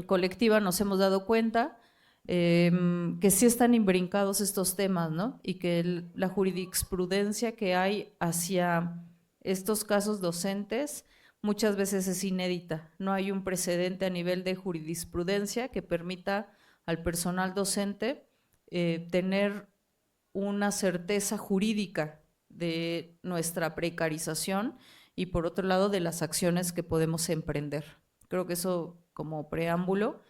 colectiva nos hemos dado cuenta que sí están imbrincados estos temas, ¿no? Y que la jurisprudencia que hay hacia estos casos docentes muchas veces es inédita. No hay un precedente a nivel de jurisprudencia que permita al personal docente tener una certeza jurídica de nuestra precarización y por otro lado de las acciones que podemos emprender. Creo que eso como preámbulo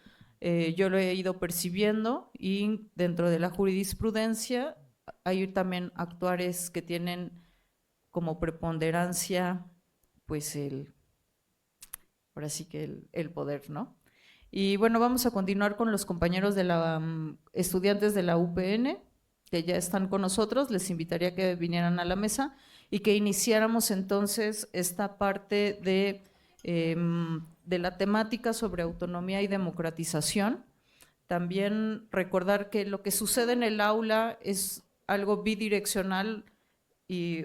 yo lo he ido percibiendo y dentro de la jurisprudencia hay también actuares que tienen como preponderancia pues ahora sí que el poder, ¿no? Y bueno, vamos a continuar con los compañeros de la estudiantes de la UPN que ya están con nosotros, les invitaría a que vinieran a la mesa y que iniciáramos entonces esta parte de la temática sobre autonomía y democratización. También recordar que lo que sucede en el aula es algo bidireccional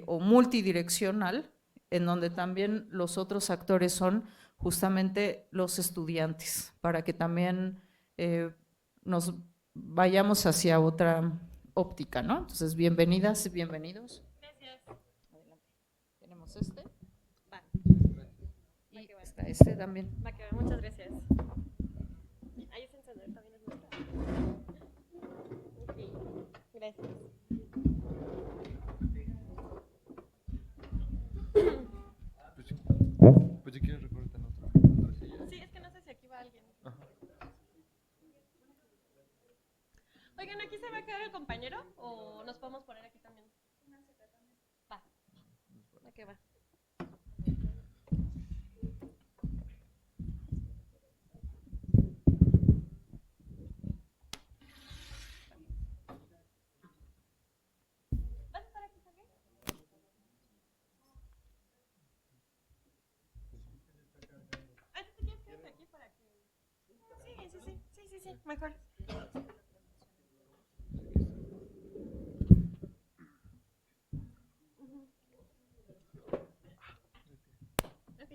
o multidireccional, en donde también los otros actores son justamente los estudiantes, para que también nos vayamos hacia otra óptica, ¿no? Entonces, bienvenidas y bienvenidos. Gracias. Adelante. Tenemos este. Va. Y está este también. Va que va, muchas gracias. Ahí ese encendedor también es nuestro. Ok, gracias. Pues si quieres recortar otra silla. Sí, es que no sé si aquí va alguien. Ajá. Oigan, ¿aquí se va a quedar el compañero o nos podemos poner aquí también? Va. Va que va. ¿Vas a estar aquí también? Ah, ¿tú te quieres quedarte aquí para que...? Sí, mejor. Ok.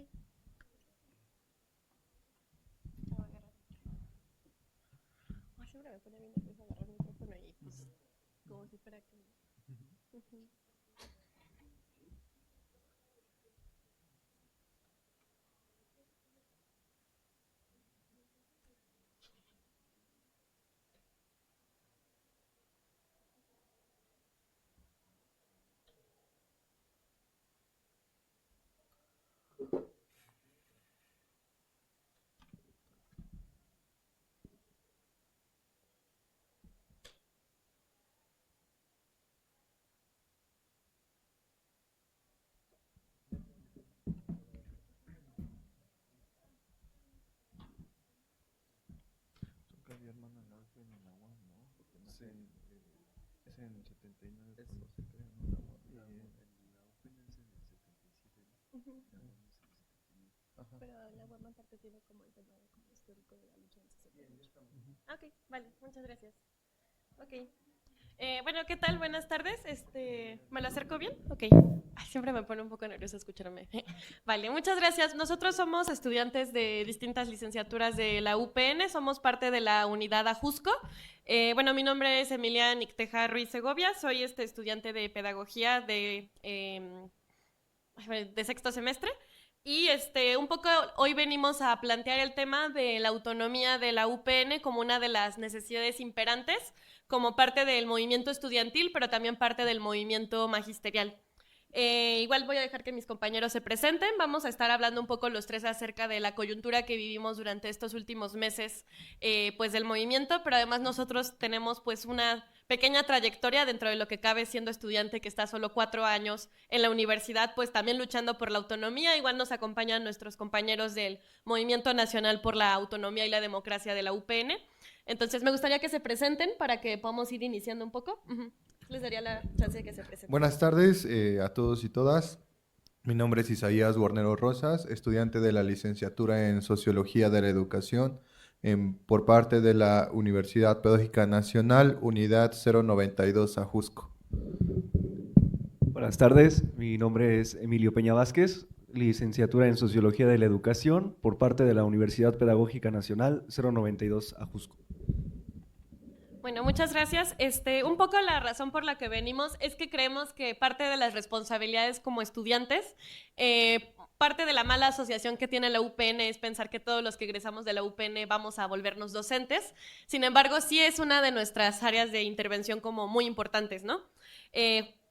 Ay, siempre me pone bien nerviosa agarrar el micrófono y pues como si fuera que... Ujú. Toca mi hermana en la UP en la UAM, ¿no? Porque nace es en 79 por 12, creo, ¿no? La UAM nace en el 77, ¿no? Ujú. La UAM es en el 79. Ajá. Pero la UAM aparte tiene como el tema de como histórico de la lucha del 68. Ah, ok, vale, muchas gracias. Ok. Bueno, ¿qué tal? Buenas tardes. ¿Me lo acerco bien? Ok. Ay, siempre me pone un poco nerviosa escucharme. Vale, muchas gracias. Nosotros somos estudiantes de distintas licenciaturas de la UPN, somos parte de la unidad Ajusco. Bueno, mi nombre es Emilia Nicteja Ruiz Segovia, soy estudiante de pedagogía de sexto semestre. Y un poco hoy venimos a plantear el tema de la autonomía de la UPN como una de las necesidades imperantes, como parte del movimiento estudiantil, pero también parte del movimiento magisterial. Igual voy a dejar que mis compañeros se presenten. Vamos a estar hablando un poco los tres acerca de la coyuntura que vivimos durante estos últimos meses pues del movimiento, pero además nosotros tenemos pues una pequeña trayectoria dentro de lo que cabe siendo estudiante que está solo 4 años en la universidad, pues también luchando por la autonomía. Igual nos acompañan nuestros compañeros del Movimiento Nacional por la Autonomía y la Democracia de la UPN. Entonces me gustaría que se presenten para que podamos ir iniciando un poco. Les daría la chance de que se presenten. Buenas tardes a todos y todas. Mi nombre es Isaías Guarnero Rosas, estudiante de la licenciatura en Sociología de la Educación por parte de la Universidad Pedagógica Nacional, Unidad 092 Ajusco. Buenas tardes, mi nombre es Emilio Peña Vázquez, licenciatura en Sociología de la Educación por parte de la Universidad Pedagógica Nacional 092 Ajusco. Bueno, muchas gracias. Un poco la razón por la que venimos es que creemos que parte de las responsabilidades como estudiantes, parte de la mala asociación que tiene la UPN es pensar que todos los que egresamos de la UPN vamos a volvernos docentes. Sin embargo, sí es una de nuestras áreas de intervención como muy importantes, ¿no?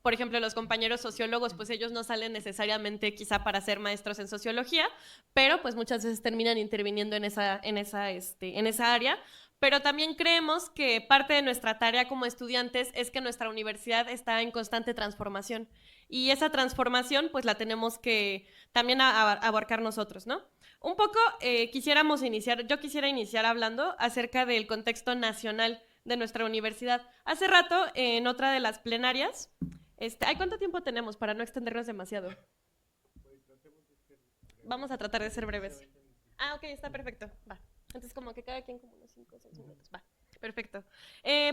Por ejemplo, los compañeros sociólogos, pues ellos no salen necesariamente quizá para ser maestros en sociología, pero pues muchas veces terminan interviniendo en esa área. Pero también creemos que parte de nuestra tarea como estudiantes es que nuestra universidad está en constante transformación y esa transformación pues la tenemos que también abarcar nosotros, ¿no? Un poco yo quisiera iniciar hablando acerca del contexto nacional de nuestra universidad. Hace rato, en otra de las plenarias, ¿cuánto tiempo tenemos para no extendernos demasiado? Vamos a tratar de ser breves. Ok, está perfecto, va. Entonces, como que cada quien como unos 5 o 6 minutos. Va, perfecto.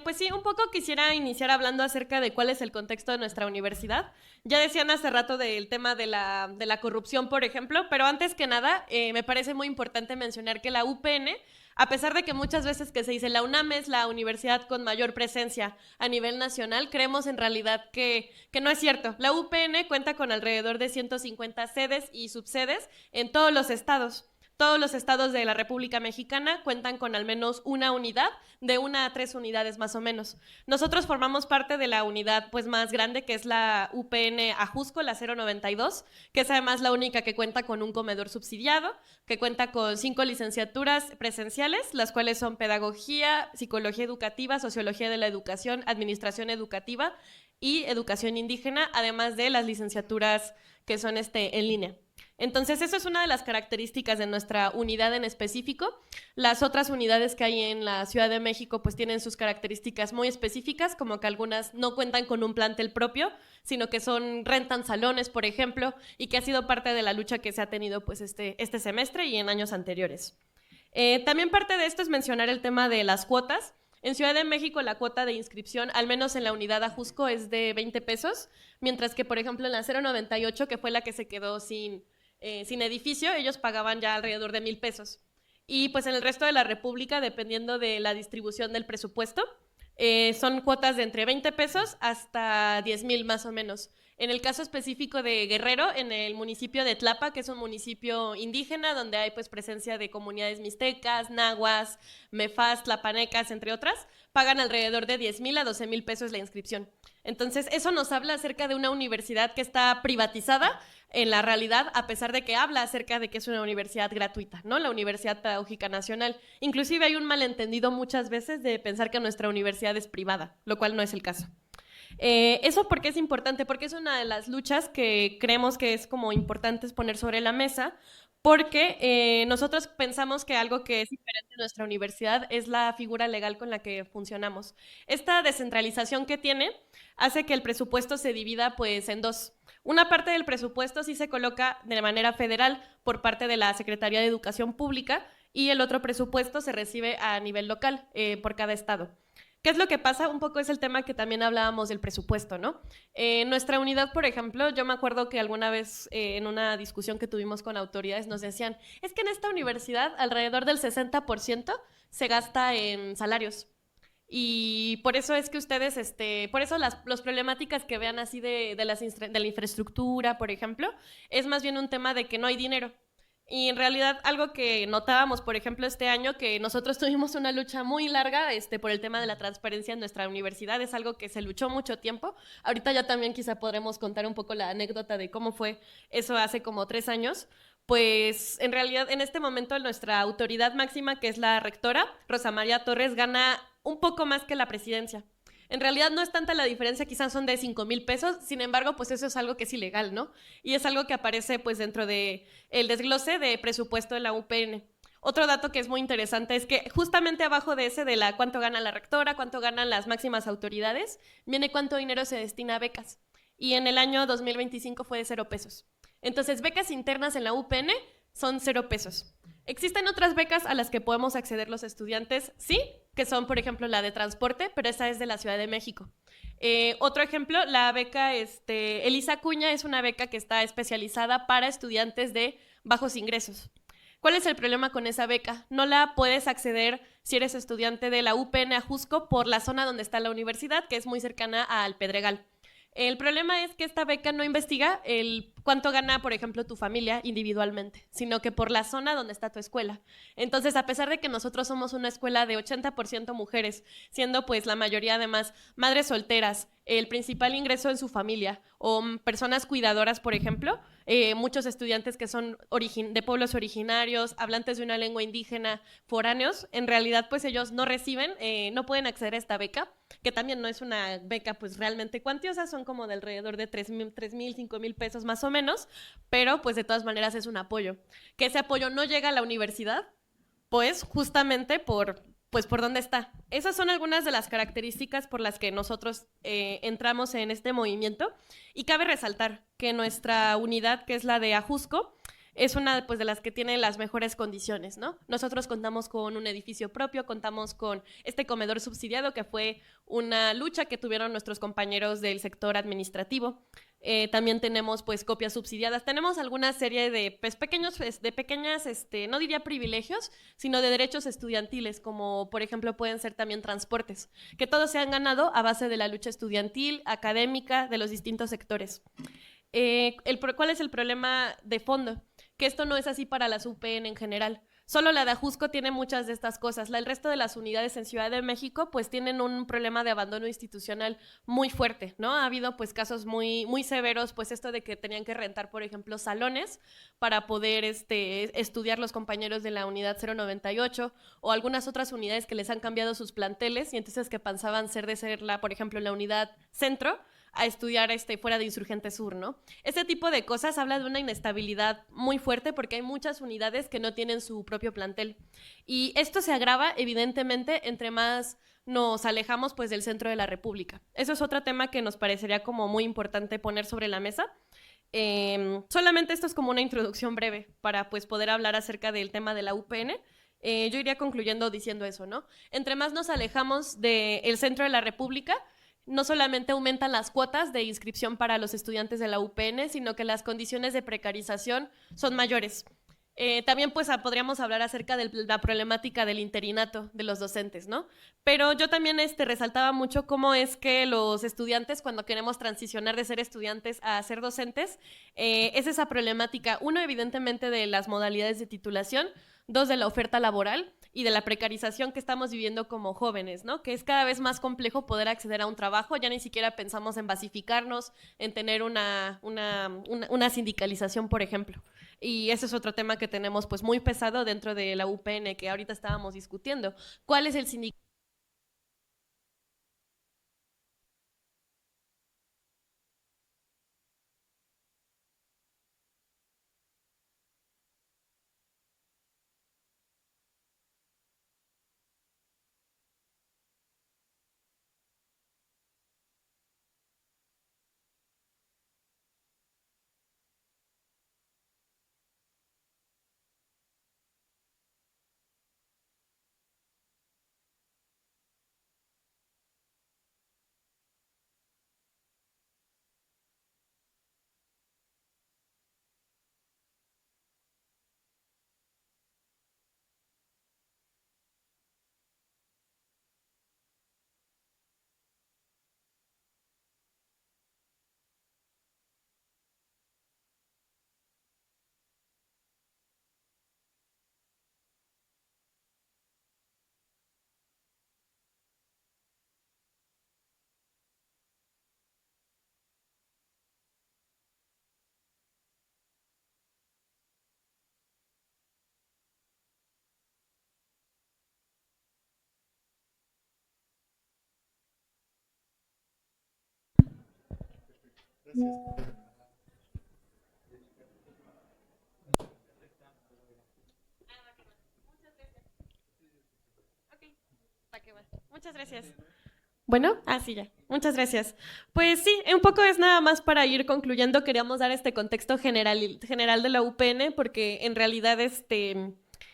Pues sí, un poco quisiera iniciar hablando acerca de cuál es el contexto de nuestra universidad. Ya decían hace rato del tema de la corrupción, por ejemplo, pero antes que nada, me parece muy importante mencionar que la UPN, a pesar de que muchas veces que se dice la UNAM es la universidad con mayor presencia a nivel nacional, creemos en realidad que no es cierto. La UPN cuenta con alrededor de 150 sedes y subsedes en todos los estados. Todos los estados de la República Mexicana cuentan con al menos una unidad, de 1 a 3 unidades más o menos. Nosotros formamos parte de la unidad pues, más grande, que es la UPN Ajusco, la 092, que es además la única que cuenta con un comedor subsidiado, que cuenta con 5 licenciaturas presenciales, las cuales son Pedagogía, Psicología Educativa, Sociología de la Educación, Administración Educativa y Educación Indígena, además de las licenciaturas que son en línea. Entonces, eso es una de las características de nuestra unidad en específico. Las otras unidades que hay en la Ciudad de México pues tienen sus características muy específicas, como que algunas no cuentan con un plantel propio, sino que rentan salones, por ejemplo, y que ha sido parte de la lucha que se ha tenido pues este semestre y en años anteriores. También parte de esto es mencionar el tema de las cuotas. En Ciudad de México la cuota de inscripción, al menos en la unidad Ajusco, es de 20 pesos, mientras que, por ejemplo, en la 098, que fue la que se quedó sin edificio, ellos pagaban ya alrededor de 1,000 pesos. Y pues en el resto de la República, dependiendo de la distribución del presupuesto, son cuotas de entre 20 pesos hasta 10,000 más o menos. En el caso específico de Guerrero, en el municipio de Tlapa, que es un municipio indígena donde hay pues presencia de comunidades mixtecas, nahuas, mefas, tlapanecas, entre otras, pagan alrededor de 10,000 a 12,000 pesos la inscripción. Entonces, eso nos habla acerca de una universidad que está privatizada en la realidad, a pesar de que habla acerca de que es una universidad gratuita, ¿no? La Universidad Pedagógica Nacional. Inclusive hay un malentendido muchas veces de pensar que nuestra universidad es privada, lo cual no es el caso. ¿Eso por qué es importante? Porque es una de las luchas que creemos que es como importante poner sobre la mesa, porque nosotros pensamos que algo que es diferente en nuestra universidad es la figura legal con la que funcionamos. Esta descentralización que tiene hace que el presupuesto se divida pues en dos. Una parte del presupuesto sí se coloca de manera federal por parte de la Secretaría de Educación Pública y el otro presupuesto se recibe a nivel local por cada estado. ¿Qué es lo que pasa? Un poco es el tema que también hablábamos del presupuesto, ¿no? Nuestra unidad, por ejemplo, yo me acuerdo que alguna vez en una discusión que tuvimos con autoridades nos decían, es que en esta universidad alrededor del 60% se gasta en salarios. Y por eso es que ustedes, por eso las problemáticas que vean así de la infraestructura, por ejemplo, es más bien un tema de que no hay dinero. Y en realidad algo que notábamos, por ejemplo, este año, que nosotros tuvimos una lucha muy larga por el tema de la transparencia en nuestra universidad, es algo que se luchó mucho tiempo. Ahorita ya también quizá podremos contar un poco la anécdota de cómo fue eso hace como 3 años. Pues en realidad en este momento nuestra autoridad máxima, que es la rectora, Rosa María Torres, gana un poco más que la presidencia. En realidad no es tanta la diferencia, quizás son de 5,000 pesos, sin embargo, pues eso es algo que es ilegal, ¿no? Y es algo que aparece pues dentro del desglose de presupuesto de la UPN. Otro dato que es muy interesante es que justamente abajo de ese, de cuánto gana la rectora, cuánto ganan las máximas autoridades, viene cuánto dinero se destina a becas. Y en el año 2025 fue de 0 pesos. Entonces, becas internas en la UPN son 0 pesos. ¿Existen otras becas a las que podemos acceder los estudiantes? Sí, que son, por ejemplo, la de transporte, pero esa es de la Ciudad de México. Otro ejemplo, la beca Elisa Acuña es una beca que está especializada para estudiantes de bajos ingresos. ¿Cuál es el problema con esa beca? No la puedes acceder si eres estudiante de la UPN Ajusco por la zona donde está la universidad, que es muy cercana al Pedregal. El problema es que esta beca no investiga el cuánto gana, por ejemplo, tu familia individualmente, sino que por la zona donde está tu escuela. Entonces, a pesar de que nosotros somos una escuela de 80% mujeres, siendo pues la mayoría además madres solteras, el principal ingreso en su familia, o personas cuidadoras, por ejemplo, muchos estudiantes que son de pueblos originarios, hablantes de una lengua indígena, foráneos, en realidad pues ellos no reciben, no pueden acceder a esta beca, que también no es una beca pues realmente cuantiosa, son como de alrededor de 3,000, 5,000 pesos más o menos, pero pues de todas maneras es un apoyo. Que ese apoyo no llega a la universidad, pues justamente por dónde está. Esas son algunas de las características por las que nosotros entramos en este movimiento, y cabe resaltar que nuestra unidad, que es la de Ajusco, es una pues, de las que tiene las mejores condiciones, ¿no? Nosotros contamos con un edificio propio, contamos con este comedor subsidiado, que fue una lucha que tuvieron nuestros compañeros del sector administrativo. También tenemos pues copias subsidiadas, tenemos alguna serie de pues, pequeñas, no diría privilegios, sino de derechos estudiantiles, como por ejemplo pueden ser también transportes, que todos se han ganado a base de la lucha estudiantil, académica, de los distintos sectores. ¿Cuál es el problema de fondo? Que esto no es así para las UPN en general. Solo la de Ajusco tiene muchas de estas cosas. El resto de las unidades en Ciudad de México pues tienen un problema de abandono institucional muy fuerte, ¿no? Ha habido pues casos muy, muy severos, pues esto de que tenían que rentar, por ejemplo, salones para poder estudiar los compañeros de la unidad 098, o algunas otras unidades que les han cambiado sus planteles y entonces que pensaban por ejemplo, la unidad centro, a estudiar fuera de Insurgente Sur, ¿no? Este tipo de cosas habla de una inestabilidad muy fuerte porque hay muchas unidades que no tienen su propio plantel. Y esto se agrava, evidentemente, entre más nos alejamos pues, del centro de la República. Eso es otro tema que nos parecería como muy importante poner sobre la mesa. Solamente esto es como una introducción breve para pues, poder hablar acerca del tema de la UPN. Yo iría concluyendo diciendo eso, ¿no? Entre más nos alejamos del centro de la República, no solamente aumentan las cuotas de inscripción para los estudiantes de la UPN, sino que las condiciones de precarización son mayores. También pues podríamos hablar acerca de la problemática del interinato de los docentes, ¿no? Pero yo también resaltaba mucho cómo es que los estudiantes, cuando queremos transicionar de ser estudiantes a ser docentes, es esa problemática, uno, evidentemente, de las modalidades de titulación, dos, de la oferta laboral y de la precarización que estamos viviendo como jóvenes, ¿no? Que es cada vez más complejo poder acceder a un trabajo, ya ni siquiera pensamos en basificarnos, en tener una sindicalización, por ejemplo. Y ese es otro tema que tenemos pues muy pesado dentro de la UPN, que ahorita estábamos discutiendo. ¿Cuál es el sindicato? Muchas gracias. Bueno, sí, ya. Muchas gracias. Pues sí, un poco es nada más para ir concluyendo. Queríamos dar este contexto general de la UPN, porque en realidad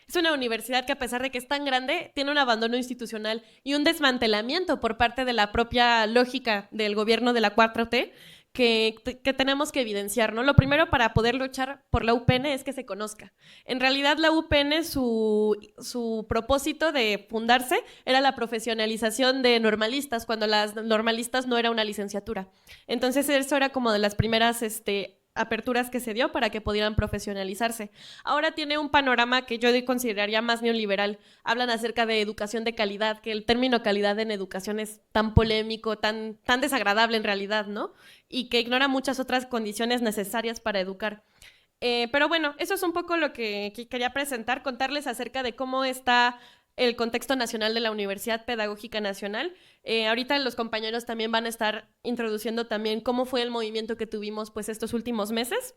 Es una universidad que, a pesar de que es tan grande, tiene un abandono institucional y un desmantelamiento por parte de la propia lógica del gobierno de la 4T que tenemos que evidenciar, ¿no? Lo primero para poder luchar por la UPN es que se conozca. En realidad, la UPN, su propósito de fundarse era la profesionalización de normalistas, cuando las normalistas no era una licenciatura. Entonces, eso era como de las primeras aperturas que se dio para que pudieran profesionalizarse. Ahora tiene un panorama que yo consideraría más neoliberal. Hablan acerca de educación de calidad, que el término calidad en educación es tan polémico, tan desagradable en realidad, ¿no? Y que ignora muchas otras condiciones necesarias para educar. Pero bueno, eso es un poco lo que quería presentar, contarles acerca de cómo está el contexto nacional de la Universidad Pedagógica Nacional. Ahorita los compañeros también van a estar introduciendo también cómo fue el movimiento que tuvimos pues estos últimos meses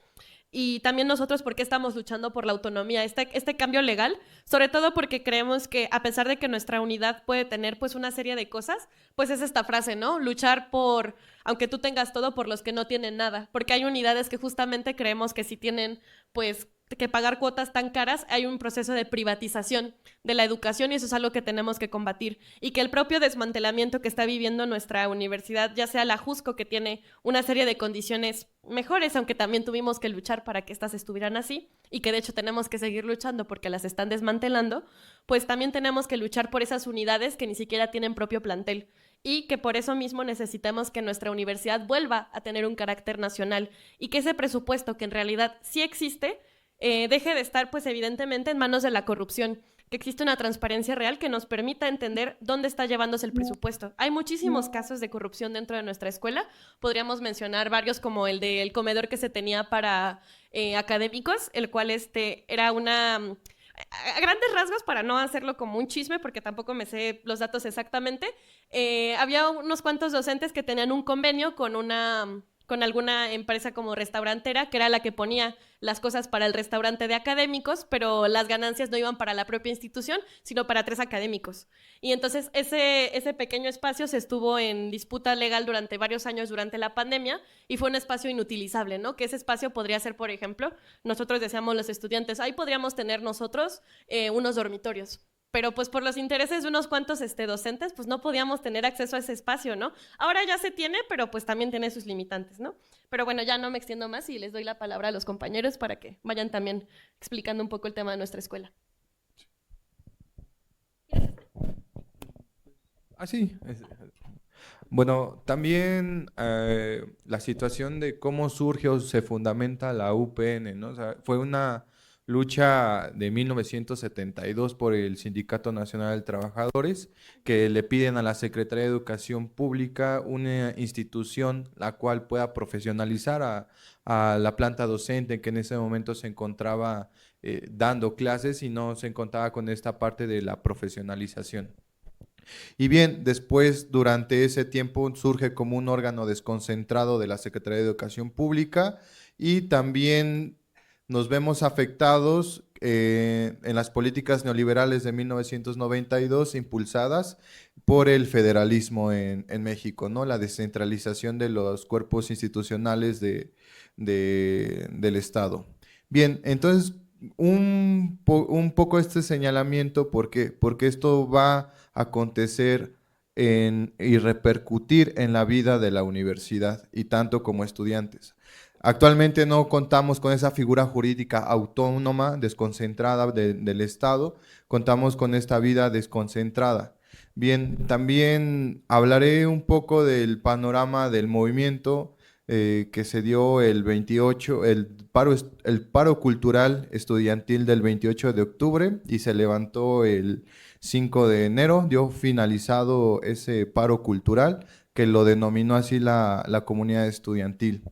y también nosotros por qué estamos luchando por la autonomía, este cambio legal, sobre todo porque creemos que a pesar de que nuestra unidad puede tener pues una serie de cosas, pues es esta frase, ¿no? Luchar por, aunque tú tengas todo, por los que no tienen nada, porque hay unidades que justamente creemos que si tienen pues que pagar cuotas tan caras, hay un proceso de privatización de la educación y eso es algo que tenemos que combatir. Y que el propio desmantelamiento que está viviendo nuestra universidad, ya sea la JUSCO, que tiene una serie de condiciones mejores, aunque también tuvimos que luchar para que estas estuvieran así, y que de hecho tenemos que seguir luchando porque las están desmantelando, pues también tenemos que luchar por esas unidades que ni siquiera tienen propio plantel. Y que por eso mismo necesitamos que nuestra universidad vuelva a tener un carácter nacional y que ese presupuesto, que en realidad sí existe, deje de estar, pues evidentemente, en manos de la corrupción, que existe una transparencia real que nos permita entender dónde está llevándose el presupuesto. Hay muchísimos casos de corrupción dentro de nuestra escuela, podríamos mencionar varios como el del comedor que se tenía para académicos, el cual era una... A grandes rasgos, para no hacerlo como un chisme, porque tampoco me sé los datos exactamente, había unos cuantos docentes que tenían un convenio con alguna empresa como restaurantera, que era la que ponía las cosas para el restaurante de académicos, pero las ganancias no iban para la propia institución, sino para 3 académicos. Y entonces ese pequeño espacio se estuvo en disputa legal durante varios años durante la pandemia y fue un espacio inutilizable, ¿no? Que ese espacio podría ser, por ejemplo, nosotros decíamos los estudiantes, ahí podríamos tener nosotros unos dormitorios. Pero pues por los intereses de unos cuantos docentes, pues no podíamos tener acceso a ese espacio, ¿no? Ahora ya se tiene, pero pues también tiene sus limitantes, ¿no? Pero bueno, ya no me extiendo más y les doy la palabra a los compañeros para que vayan también explicando un poco el tema de nuestra escuela. Sí. Bueno, también la situación de cómo surge o se fundamenta la UPN, ¿no? O sea, fue una lucha de 1972 por el Sindicato Nacional de Trabajadores, que le piden a la Secretaría de Educación Pública una institución la cual pueda profesionalizar a la planta docente que en ese momento se encontraba dando clases y no se encontraba con esta parte de la profesionalización. Y bien, después, durante ese tiempo, surge como un órgano desconcentrado de la Secretaría de Educación Pública y también nos vemos afectados en las políticas neoliberales de 1992 impulsadas por el federalismo en México, ¿no? La descentralización de los cuerpos institucionales del Estado. Bien, entonces, un poco este señalamiento, ¿por qué? Porque esto va a acontecer y repercutir en la vida de la universidad y tanto como estudiantes. Actualmente no contamos con esa figura jurídica autónoma, desconcentrada del Estado, contamos con esta vida desconcentrada. Bien, también hablaré un poco del panorama del movimiento que se dio el 28, el paro cultural estudiantil del 28 de octubre y se levantó el 5 de enero, dio finalizado ese paro cultural que lo denominó así la comunidad estudiantil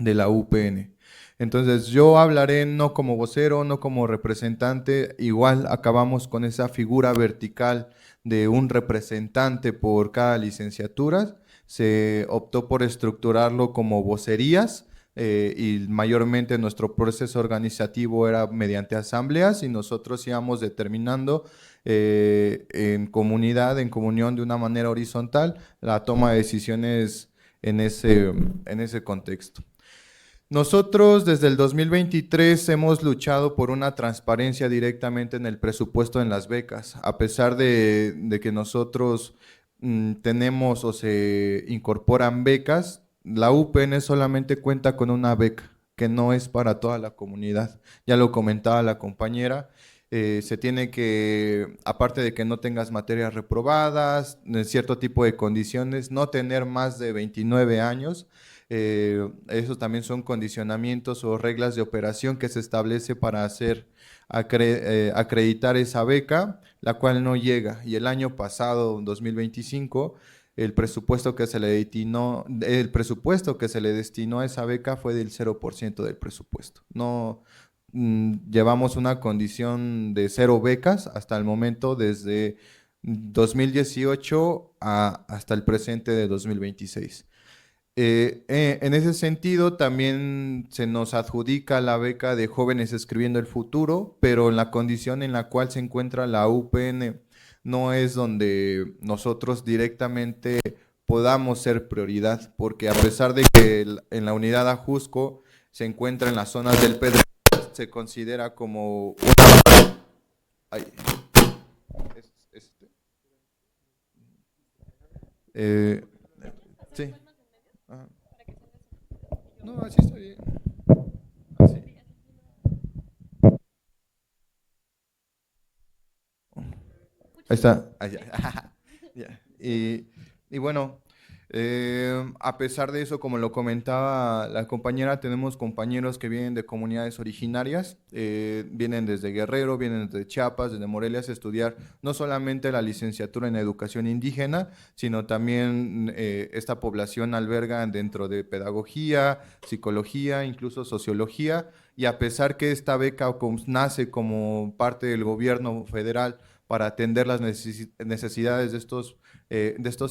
de la UPN. Entonces yo hablaré no como vocero, no como representante, igual acabamos con esa figura vertical de un representante por cada licenciatura, se optó por estructurarlo como vocerías y mayormente nuestro proceso organizativo era mediante asambleas y nosotros íbamos determinando en comunidad, en comunión de una manera horizontal, la toma de decisiones en ese contexto. Nosotros desde el 2023 hemos luchado por una transparencia directamente en el presupuesto en las becas, a pesar de que nosotros tenemos o se incorporan becas, la UPN solamente cuenta con una beca, que no es para toda la comunidad. Ya lo comentaba la compañera, se tiene que, aparte de que no tengas materias reprobadas, en cierto tipo de condiciones, no tener más de 29 años. Esos también son condicionamientos o reglas de operación que se establece para acreditar esa beca, la cual no llega. Y el año pasado, 2025, el presupuesto que se le destinó a esa beca fue del 0% del presupuesto. No, llevamos una condición de 0 becas hasta el momento, desde 2018 hasta el presente de 2026. En ese sentido, también se nos adjudica la beca de Jóvenes Escribiendo el Futuro, pero en la condición en la cual se encuentra la UPN no es donde nosotros directamente podamos ser prioridad, porque a pesar de que en la unidad Ajusco se encuentra en las zonas del Pedregal, se considera como una... Ay, sí. Ajá. No, así está bien. Así. Ahí está. Ah, ya. Ya. Y bueno, a pesar de eso, como lo comentaba la compañera, tenemos compañeros que vienen de comunidades originarias, vienen desde Guerrero, vienen desde Chiapas, desde Morelia a estudiar no solamente la licenciatura en educación indígena, sino también esta población alberga dentro de pedagogía, psicología, incluso sociología, y a pesar que esta beca nace como parte del gobierno federal para atender las necesidades de estos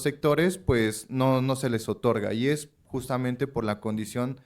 sectores, pues no se les otorga, y es justamente por la condición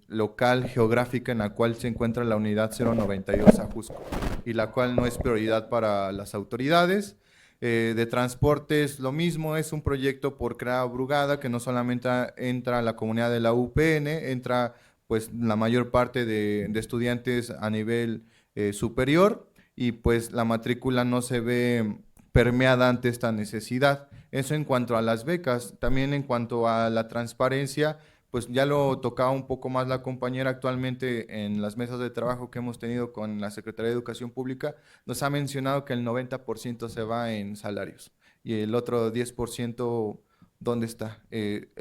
local, geográfica en la cual se encuentra la unidad 092 Ajusco, y la cual no es prioridad para las autoridades. De transporte es lo mismo, es un proyecto por CRA Brugada que no solamente entra a la comunidad de la UPN, entra pues la mayor parte de estudiantes a nivel superior, y pues la matrícula no se ve permeada ante esta necesidad. Eso en cuanto a las becas. También en cuanto a la transparencia, pues ya lo tocaba un poco más la compañera. Actualmente en las mesas de trabajo que hemos tenido con la Secretaría de Educación Pública, nos ha mencionado que el 90% se va en salarios, y el otro 10%, ¿dónde está? Le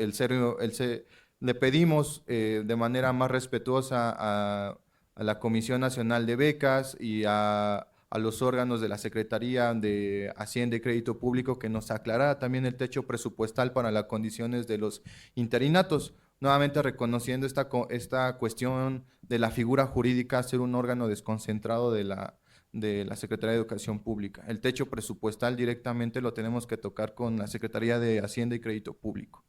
pedimos de manera más respetuosa a la Comisión Nacional de Becas y a los órganos de la Secretaría de Hacienda y Crédito Público que nos aclarara también el techo presupuestal para las condiciones de los interinatos, nuevamente reconociendo esta cuestión de la figura jurídica ser un órgano desconcentrado de la Secretaría de Educación Pública. El techo presupuestal directamente lo tenemos que tocar con la Secretaría de Hacienda y Crédito Público.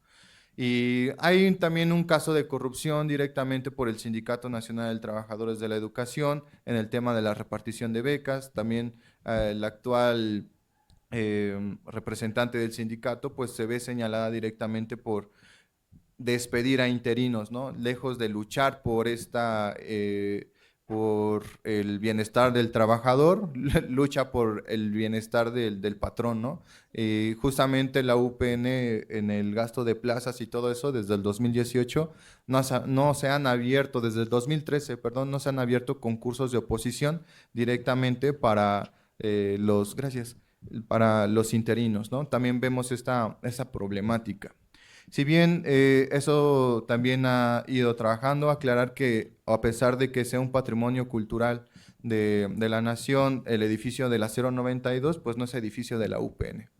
Y hay también un caso de corrupción directamente por el Sindicato Nacional de Trabajadores de la Educación en el tema de la repartición de becas. También la actual representante del sindicato pues se ve señalada directamente por despedir a interinos, ¿no? Lejos de luchar por por el bienestar del trabajador, lucha por el bienestar del patrón, ¿no? Justamente la UPN en el gasto de plazas y todo eso, desde el 2018, no se han abierto, desde el 2013, perdón, no se han abierto concursos de oposición directamente para para los interinos, ¿no? También vemos esa problemática. Si bien eso también ha ido trabajando, aclarar que a pesar de que sea un patrimonio cultural de la nación, el edificio de la 092, pues no es edificio de la UPN.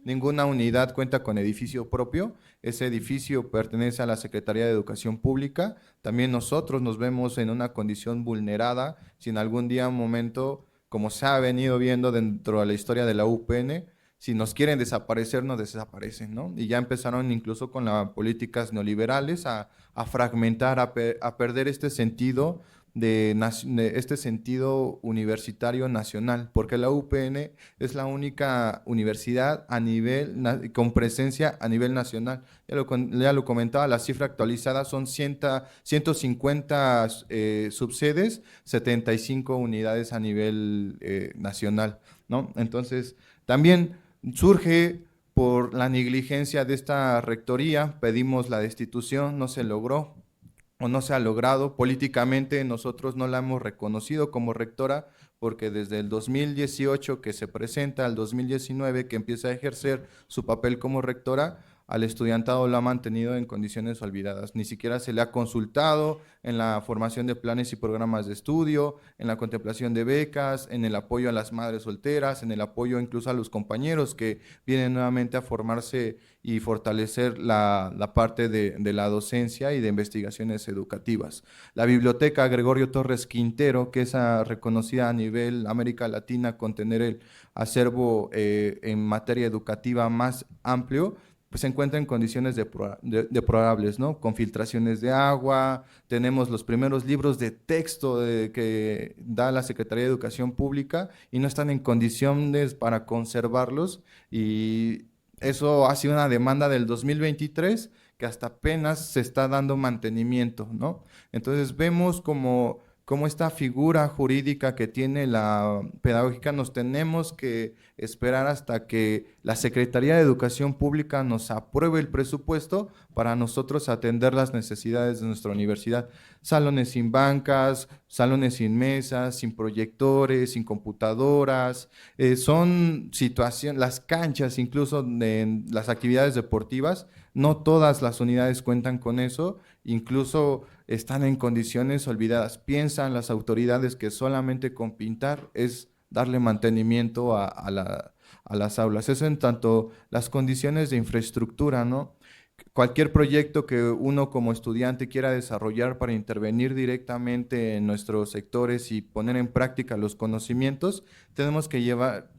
Ninguna unidad cuenta con edificio propio, ese edificio pertenece a la Secretaría de Educación Pública. También nosotros nos vemos en una condición vulnerada si en algún día, un momento, como se ha venido viendo dentro de la historia de la UPN, si nos quieren desaparecer, nos desaparecen, ¿no? Y ya empezaron incluso con las políticas neoliberales a fragmentar, a perder este sentido de este sentido universitario nacional, porque la UPN es la única universidad con presencia a nivel nacional. Ya lo comentaba, la cifra actualizada son 150 subsedes, 75 unidades a nivel nacional, ¿no? Entonces, también surge por la negligencia de esta rectoría, pedimos la destitución, no se logró o no se ha logrado. Políticamente nosotros no la hemos reconocido como rectora porque desde el 2018 que se presenta al 2019 que empieza a ejercer su papel como rectora, al estudiantado lo ha mantenido en condiciones olvidadas. Ni siquiera se le ha consultado en la formación de planes y programas de estudio, en la contemplación de becas, en el apoyo a las madres solteras, en el apoyo incluso a los compañeros que vienen nuevamente a formarse y fortalecer la parte de la docencia y de investigaciones educativas. La Biblioteca Gregorio Torres Quintero, que es reconocida a nivel América Latina con tener el acervo en materia educativa más amplio, pues se encuentra en condiciones deplorables, ¿no? Con filtraciones de agua, tenemos los primeros libros de texto que da la Secretaría de Educación Pública y no están en condiciones para conservarlos, y eso ha sido una demanda del 2023 que hasta apenas se está dando mantenimiento, ¿no? Entonces vemos como esta figura jurídica que tiene la pedagógica, nos tenemos que esperar hasta que la Secretaría de Educación Pública nos apruebe el presupuesto para nosotros atender las necesidades de nuestra universidad. Salones sin bancas, salones sin mesas, sin proyectores, sin computadoras, son situaciones, las canchas incluso de las actividades deportivas, no todas las unidades cuentan con eso, incluso están en condiciones olvidadas. Piensan las autoridades que solamente con pintar es darle mantenimiento a las aulas. Eso en tanto las condiciones de infraestructura, ¿no? Cualquier proyecto que uno como estudiante quiera desarrollar para intervenir directamente en nuestros sectores y poner en práctica los conocimientos,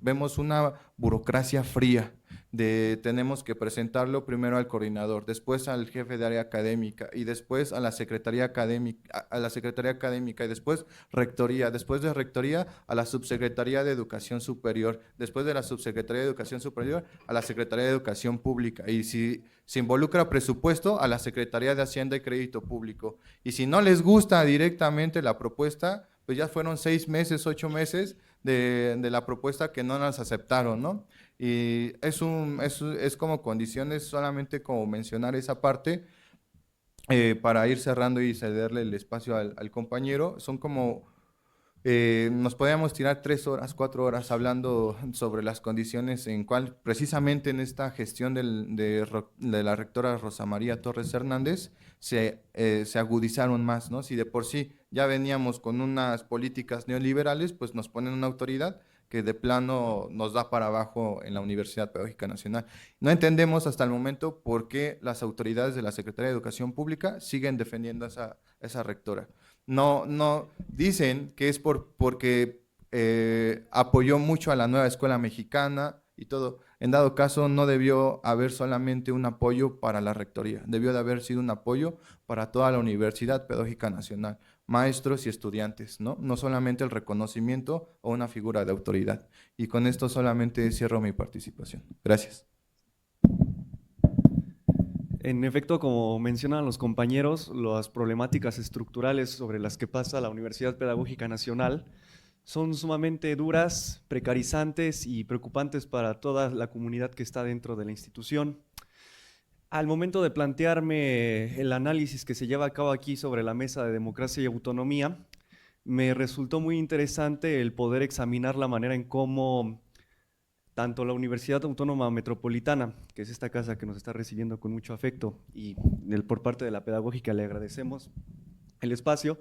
vemos una burocracia fría. Tenemos que presentarlo primero al coordinador, después al jefe de área académica y después a la secretaría académica y después rectoría, después de rectoría a la subsecretaría de Educación Superior, después de la subsecretaría de Educación Superior a la Secretaría de Educación Pública, y si se involucra presupuesto a la Secretaría de Hacienda y Crédito Público, y si no les gusta directamente la propuesta, pues ya fueron 6 meses, 8 meses de la propuesta que no nos aceptaron, ¿no? Y es como condiciones, solamente como mencionar esa parte para ir cerrando y cederle el espacio al compañero. Son como, nos podíamos tirar 3 horas, 4 horas hablando sobre las condiciones en cual, precisamente en esta gestión de la rectora Rosa María Torres Hernández, se agudizaron más, ¿no? Si de por sí ya veníamos con unas políticas neoliberales, pues nos ponen una autoridad que de plano nos da para abajo en la Universidad Pedagógica Nacional. No entendemos hasta el momento por qué las autoridades de la Secretaría de Educación Pública siguen defendiendo a esa rectora. No dicen que es porque apoyó mucho a la nueva escuela mexicana y todo. En dado caso, no debió haber solamente un apoyo para la rectoría, debió de haber sido un apoyo para toda la Universidad Pedagógica Nacional, maestros y estudiantes, ¿no? No solamente el reconocimiento o una figura de autoridad. Y con esto solamente cierro mi participación. Gracias. En efecto, como mencionan los compañeros, las problemáticas estructurales sobre las que pasa la Universidad Pedagógica Nacional son sumamente duras, precarizantes y preocupantes para toda la comunidad que está dentro de la institución. Al momento de plantearme el análisis que se lleva a cabo aquí sobre la Mesa de Democracia y Autonomía, me resultó muy interesante el poder examinar la manera en cómo tanto la Universidad Autónoma Metropolitana, que es esta casa que nos está recibiendo con mucho afecto, y por parte de la Pedagógica le agradecemos el espacio,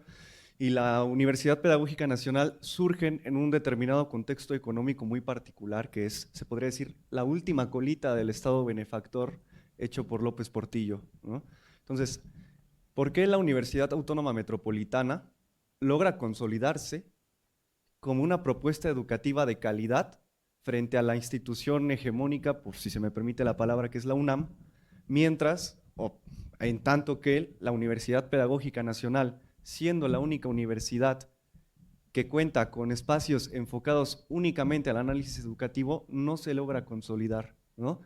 y la Universidad Pedagógica Nacional surgen en un determinado contexto económico muy particular, que es, se podría decir, la última colita del Estado benefactor hecho por López Portillo, ¿no? Entonces, ¿por qué la Universidad Autónoma Metropolitana logra consolidarse como una propuesta educativa de calidad frente a la institución hegemónica, por si se me permite la palabra, que es la UNAM, mientras, o en tanto que la Universidad Pedagógica Nacional siendo la única universidad que cuenta con espacios enfocados únicamente al análisis educativo, no se logra consolidar, ¿no?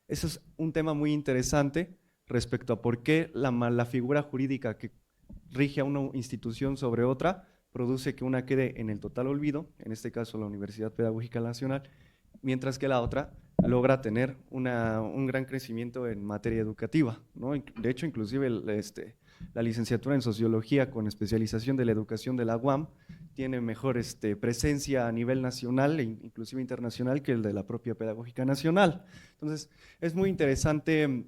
Eso es un tema muy interesante respecto a por qué la figura jurídica que rige a una institución sobre otra produce que una quede en el total olvido, en este caso la Universidad Pedagógica Nacional, mientras que la otra logra tener un gran crecimiento en materia educativa, ¿no? De hecho, inclusive la licenciatura en Sociología con especialización de la educación de la UAM tiene mejor presencia a nivel nacional e inclusive internacional que el de la propia Pedagógica Nacional. Entonces, es muy interesante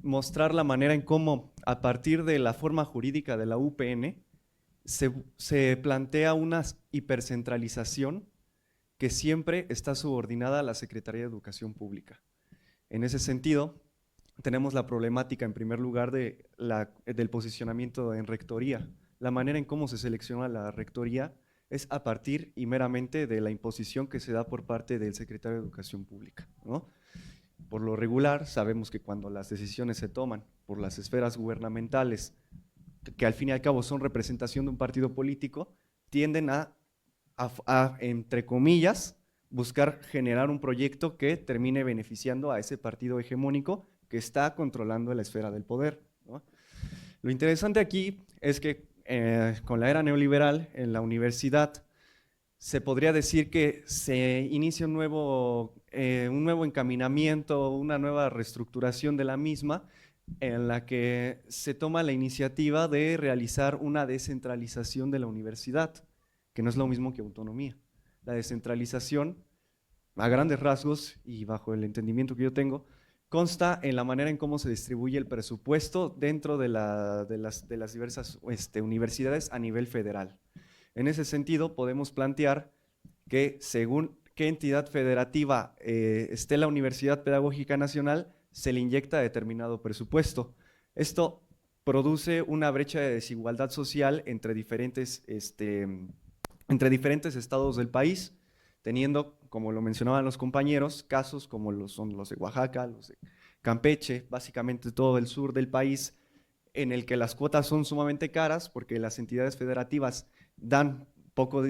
mostrar la manera en cómo, a partir de la forma jurídica de la UPN, se plantea una hipercentralización que siempre está subordinada a la Secretaría de Educación Pública. En ese sentido, tenemos la problemática, en primer lugar, del posicionamiento en rectoría. La manera en cómo se selecciona la rectoría es a partir y meramente de la imposición que se da por parte del Secretario de Educación Pública, ¿no? Por lo regular, sabemos que cuando las decisiones se toman por las esferas gubernamentales, que al fin y al cabo son representación de un partido político, tienden a entre comillas, buscar generar un proyecto que termine beneficiando a ese partido hegemónico que está controlando la esfera del poder, ¿no? Lo interesante aquí es que con la era neoliberal en la universidad se podría decir que se inicia un nuevo encaminamiento, una nueva reestructuración de la misma, en la que se toma la iniciativa de realizar una descentralización de la universidad, que no es lo mismo que autonomía. La descentralización, a grandes rasgos y bajo el entendimiento que yo tengo, consta en la manera en cómo se distribuye el presupuesto dentro de las diversas universidades a nivel federal. En ese sentido, podemos plantear que según qué entidad federativa esté la Universidad Pedagógica Nacional, se le inyecta determinado presupuesto. Esto produce una brecha de desigualdad social entre diferentes estados del país, teniendo, como lo mencionaban los compañeros, casos como son los de Oaxaca, los de Campeche, básicamente todo el sur del país, en el que las cuotas son sumamente caras porque las entidades federativas dan poco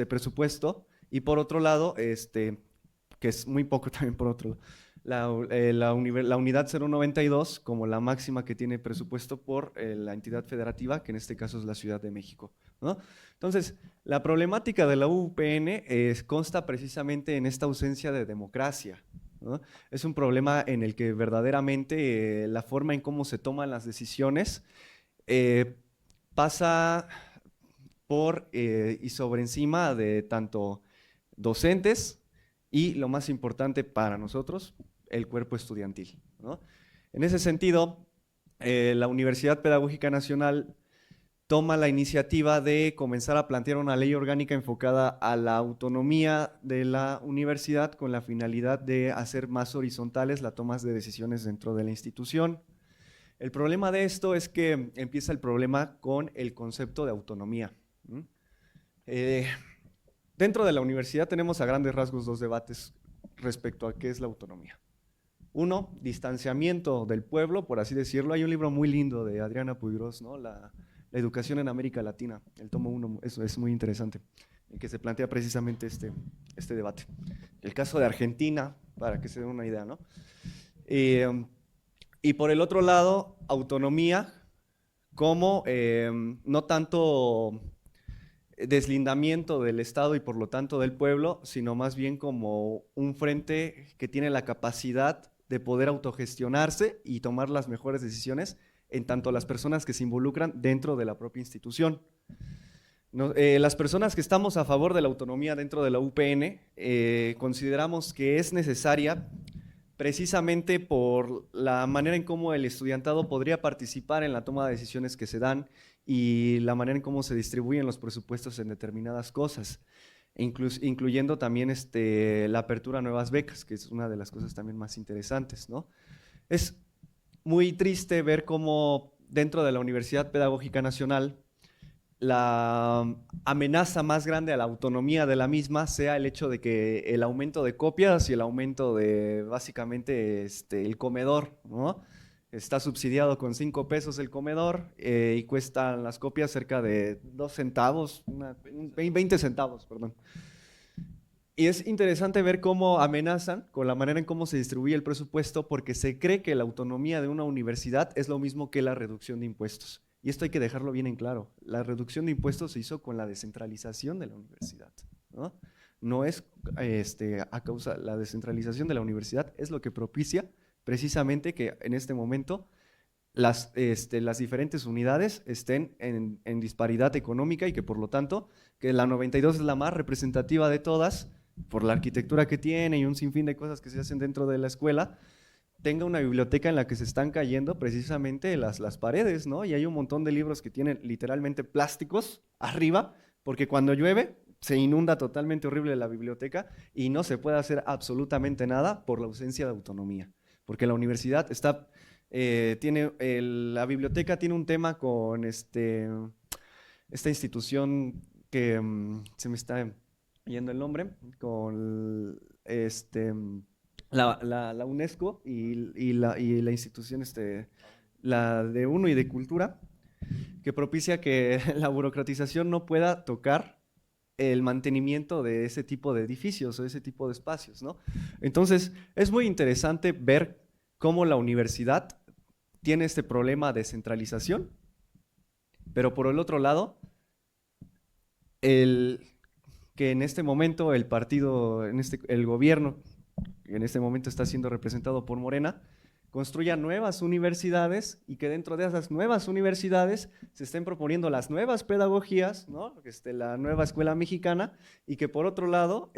presupuesto, y por otro lado, que es muy poco también por otro lado, la unidad 092 como la máxima que tiene presupuesto por la entidad federativa, que en este caso es la Ciudad de México, ¿no? Entonces, la problemática de la UPN consta precisamente en esta ausencia de democracia, ¿no? Es un problema en el que verdaderamente la forma en cómo se toman las decisiones pasa por y sobre encima de tanto docentes y, lo más importante para nosotros, el cuerpo estudiantil, ¿no? En ese sentido, la Universidad Pedagógica Nacional toma la iniciativa de comenzar a plantear una ley orgánica enfocada a la autonomía de la universidad con la finalidad de hacer más horizontales las tomas de decisiones dentro de la institución. El problema de esto es que empieza el problema con el concepto de autonomía. Dentro de la universidad tenemos a grandes rasgos dos debates respecto a qué es la autonomía. Uno, distanciamiento del pueblo, por así decirlo. Hay un libro muy lindo de Adriana Puigros, ¿no? La educación en América Latina, el tomo 1, eso es muy interesante, en que se plantea precisamente este debate. El caso de Argentina, para que se den una idea, ¿no? Y por el otro lado, autonomía como no tanto deslindamiento del Estado y por lo tanto del pueblo, sino más bien como un frente que tiene la capacidad de poder autogestionarse y tomar las mejores decisiones en tanto las personas que se involucran dentro de la propia institución. Las personas que estamos a favor de la autonomía dentro de la UPN consideramos que es necesaria precisamente por la manera en cómo el estudiantado podría participar en la toma de decisiones que se dan y la manera en cómo se distribuyen los presupuestos en determinadas cosas, incluyendo también la apertura a nuevas becas, que es una de las cosas también más interesantes, ¿no? Es muy triste ver cómo dentro de la Universidad Pedagógica Nacional la amenaza más grande a la autonomía de la misma sea el hecho de que el aumento de copias y el aumento de básicamente el comedor, ¿no? está subsidiado con 5 pesos el comedor y cuestan las copias cerca de 2 centavos, 20 centavos, perdón. Y es interesante ver cómo amenazan con la manera en cómo se distribuye el presupuesto porque se cree que la autonomía de una universidad es lo mismo que la reducción de impuestos. Y esto hay que dejarlo bien en claro. La reducción de impuestos se hizo con la descentralización de la universidad, ¿no? No es a causa, la descentralización de la universidad es lo que propicia precisamente que en este momento las diferentes unidades estén en disparidad económica y que por lo tanto que la 92 es la más representativa de todas por la arquitectura que tiene y un sinfín de cosas que se hacen dentro de la escuela, tenga una biblioteca en la que se están cayendo precisamente las paredes, ¿no? Y hay un montón de libros que tienen literalmente plásticos arriba, porque cuando llueve se inunda totalmente horrible la biblioteca y no se puede hacer absolutamente nada por la ausencia de autonomía. Porque la universidad está, la biblioteca tiene un tema con esta institución que se me está yendo el nombre, con la UNESCO y la institución, la de UNO y de Cultura, que propicia que la burocratización no pueda tocar el mantenimiento de ese tipo de edificios o ese tipo de espacios, ¿no? Entonces, es muy interesante ver cómo la universidad tiene este problema de centralización, pero por el otro lado, que en este momento el partido, el gobierno, que en este momento está siendo representado por Morena, construya nuevas universidades y que dentro de esas nuevas universidades se estén proponiendo las nuevas pedagogías, ¿no? La nueva escuela mexicana, y que por otro lado,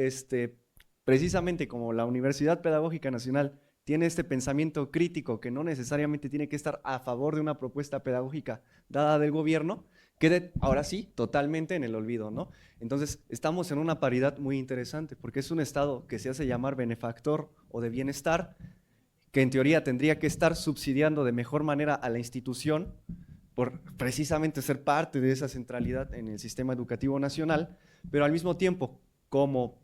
precisamente como la Universidad Pedagógica Nacional tiene este pensamiento crítico que no necesariamente tiene que estar a favor de una propuesta pedagógica dada del gobierno, quede ahora sí totalmente en el olvido, ¿no? Entonces estamos en una paridad muy interesante porque es un estado que se hace llamar benefactor o de bienestar, que en teoría tendría que estar subsidiando de mejor manera a la institución por precisamente ser parte de esa centralidad en el sistema educativo nacional, pero al mismo tiempo, como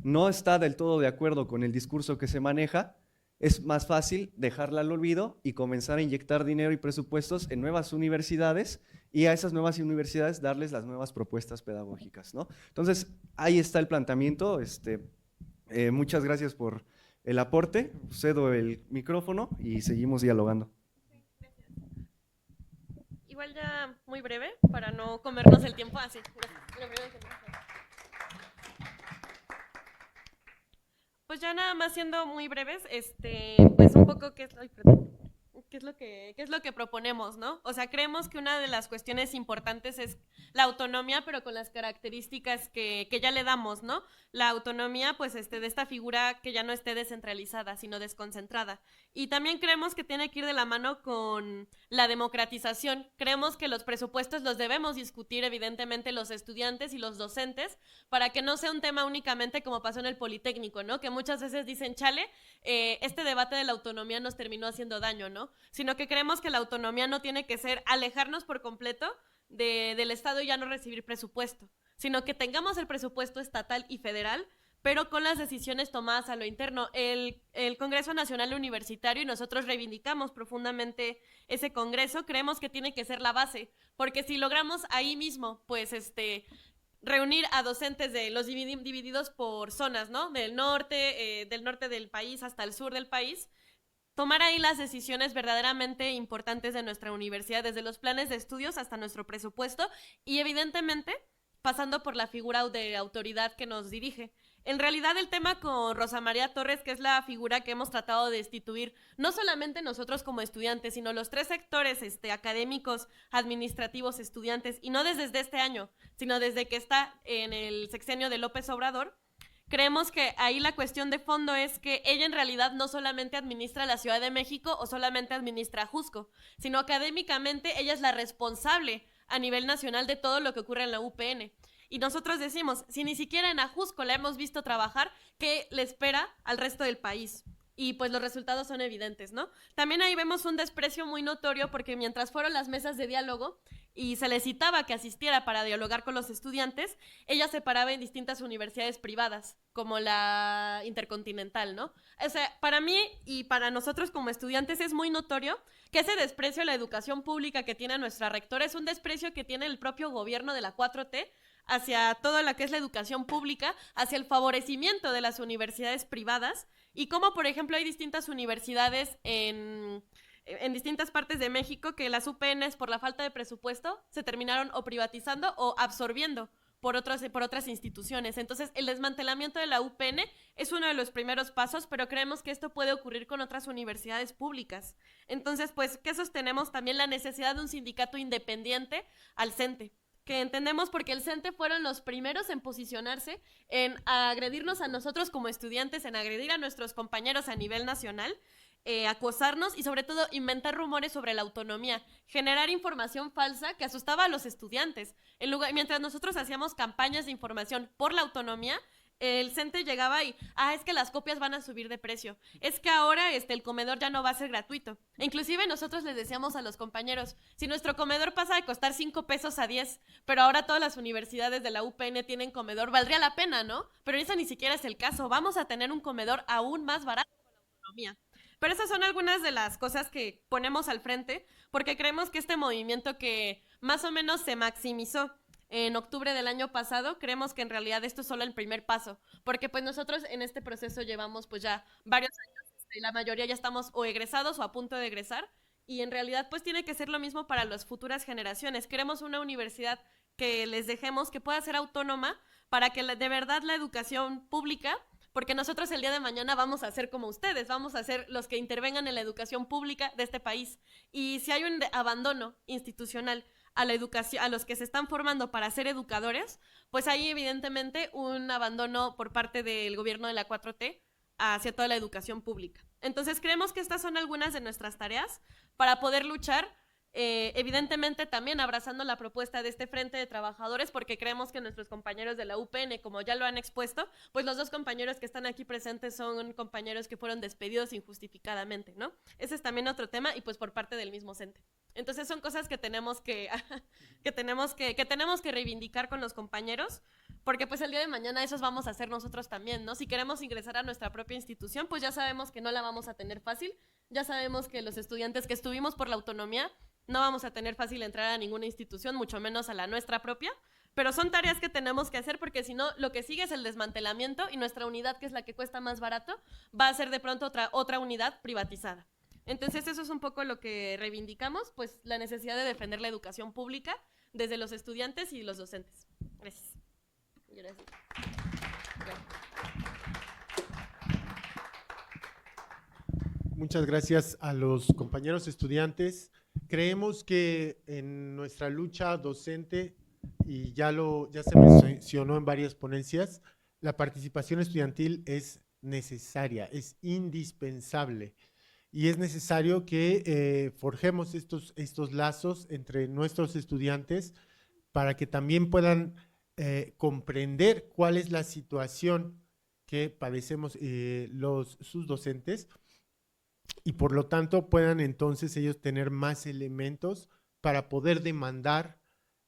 no está del todo de acuerdo con el discurso que se maneja, es más fácil dejarla al olvido y comenzar a inyectar dinero y presupuestos en nuevas universidades y a esas nuevas universidades darles las nuevas propuestas pedagógicas, ¿no? Entonces, ahí está el planteamiento. Muchas gracias por el aporte, cedo el micrófono y seguimos dialogando. Gracias. Igual ya muy breve, para no comernos el tiempo así. Pues ya nada más siendo muy breves, pues un poco qué es lo que proponemos, ¿no? O sea, creemos que una de las cuestiones importantes es la autonomía, pero con las características que ya le damos, ¿no? La autonomía, pues, de esta figura que ya no esté descentralizada, sino desconcentrada. Y también creemos que tiene que ir de la mano con la democratización. Creemos que los presupuestos los debemos discutir, evidentemente, los estudiantes y los docentes, para que no sea un tema únicamente como pasó en el Politécnico, ¿no? Que muchas veces dicen, chale, este debate de la autonomía nos terminó haciendo daño, ¿no? Sino que creemos que la autonomía no tiene que ser alejarnos por completo del Estado y ya no recibir presupuesto, sino que tengamos el presupuesto estatal y federal, pero con las decisiones tomadas a lo interno. El Congreso Nacional Universitario, y nosotros reivindicamos profundamente ese congreso, creemos que tiene que ser la base, porque si logramos ahí mismo, pues, reunir a docentes de los divididos por zonas, ¿no? Del norte del país hasta el sur del país, tomar ahí las decisiones verdaderamente importantes de nuestra universidad, desde los planes de estudios hasta nuestro presupuesto y evidentemente pasando por la figura de autoridad que nos dirige. En realidad el tema con Rosa María Torres, que es la figura que hemos tratado de destituir, no solamente nosotros como estudiantes, sino los tres sectores académicos, administrativos, estudiantes, y no desde este año, sino desde que está en el sexenio de López Obrador. Creemos que ahí la cuestión de fondo es que ella en realidad no solamente administra la Ciudad de México o solamente administra Ajusco, sino académicamente ella es la responsable a nivel nacional de todo lo que ocurre en la UPN. Y nosotros decimos, si ni siquiera en Ajusco la hemos visto trabajar, ¿qué le espera al resto del país? y pues los resultados son evidentes, ¿no? También ahí vemos un desprecio muy notorio porque mientras fueron las mesas de diálogo y se le citaba que asistiera para dialogar con los estudiantes, ella se paraba en distintas universidades privadas, como la Intercontinental, ¿no? O sea, para mí y para nosotros como estudiantes es muy notorio que ese desprecio a la educación pública que tiene nuestra rectora es un desprecio que tiene el propio gobierno de la 4T hacia todo lo que es la educación pública, hacia el favorecimiento de las universidades privadas, y como por ejemplo hay distintas universidades en distintas partes de México que las UPNs por la falta de presupuesto se terminaron o privatizando o absorbiendo por otras instituciones. Entonces el desmantelamiento de la UPN es uno de los primeros pasos, pero creemos que esto puede ocurrir con otras universidades públicas. Entonces, pues, ¿qué sostenemos? También la necesidad de un sindicato independiente al CENTE, que entendemos porque el CENTE fueron los primeros en posicionarse, en agredirnos a nosotros como estudiantes, en agredir a nuestros compañeros a nivel nacional, acosarnos y sobre todo inventar rumores sobre la autonomía, generar información falsa que asustaba a los estudiantes. Mientras nosotros hacíamos campañas de información por la autonomía, el CENTE llegaba y, es que las copias van a subir de precio, es que ahora el comedor ya no va a ser gratuito. E inclusive nosotros les decíamos a los compañeros, si nuestro comedor pasa de costar 5 pesos a 10, pero ahora todas las universidades de la UPN tienen comedor, valdría la pena, ¿no? Pero eso ni siquiera es el caso, vamos a tener un comedor aún más barato con la autonomía. Pero esas son algunas de las cosas que ponemos al frente, porque creemos que este movimiento que más o menos se maximizó en octubre del año pasado, creemos que en realidad esto es solo el primer paso, porque pues nosotros en este proceso llevamos pues ya varios años, la mayoría ya estamos o egresados o a punto de egresar, y en realidad pues tiene que ser lo mismo para las futuras generaciones. Queremos una universidad que les dejemos que pueda ser autónoma para que de verdad la educación pública, porque nosotros el día de mañana vamos a ser como ustedes, vamos a ser los que intervengan en la educación pública de este país, y si hay un abandono institucional a la educación, a los que se están formando para ser educadores, pues hay evidentemente un abandono por parte del gobierno de la 4T hacia toda la educación pública. Entonces creemos que estas son algunas de nuestras tareas para poder luchar, evidentemente también abrazando la propuesta de este Frente de Trabajadores, porque creemos que nuestros compañeros de la UPN, como ya lo han expuesto, pues los dos compañeros que están aquí presentes son compañeros que fueron despedidos injustificadamente, ¿no? Ese es también otro tema, y pues por parte del mismo CENTE. Entonces son cosas que tenemos que tenemos que reivindicar con los compañeros, porque pues el día de mañana esos vamos a hacer nosotros también, ¿no? Si queremos ingresar a nuestra propia institución, pues ya sabemos que no la vamos a tener fácil, ya sabemos que los estudiantes que estuvimos por la autonomía no vamos a tener fácil entrar a ninguna institución, mucho menos a la nuestra propia, pero son tareas que tenemos que hacer, porque si no, lo que sigue es el desmantelamiento, y nuestra unidad, que es la que cuesta más barato, va a ser de pronto otra unidad privatizada. Entonces eso es un poco lo que reivindicamos, pues la necesidad de defender la educación pública desde los estudiantes y los docentes. Gracias. Gracias. Muchas gracias a los compañeros estudiantes. Creemos que en nuestra lucha docente, y ya se mencionó en varias ponencias, la participación estudiantil es necesaria, es indispensable. Y es necesario que forjemos estos lazos entre nuestros estudiantes para que también puedan comprender cuál es la situación que padecemos sus docentes, y por lo tanto puedan entonces ellos tener más elementos para poder demandar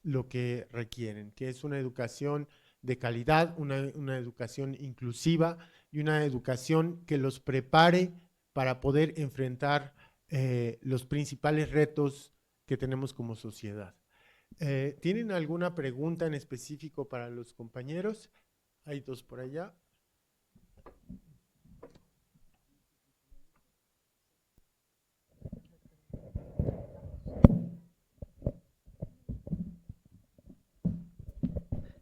lo que requieren, que es una educación de calidad, una educación inclusiva y una educación que los prepare para poder enfrentar los principales retos que tenemos como sociedad. ¿Tienen alguna pregunta en específico para los compañeros? Hay dos por allá.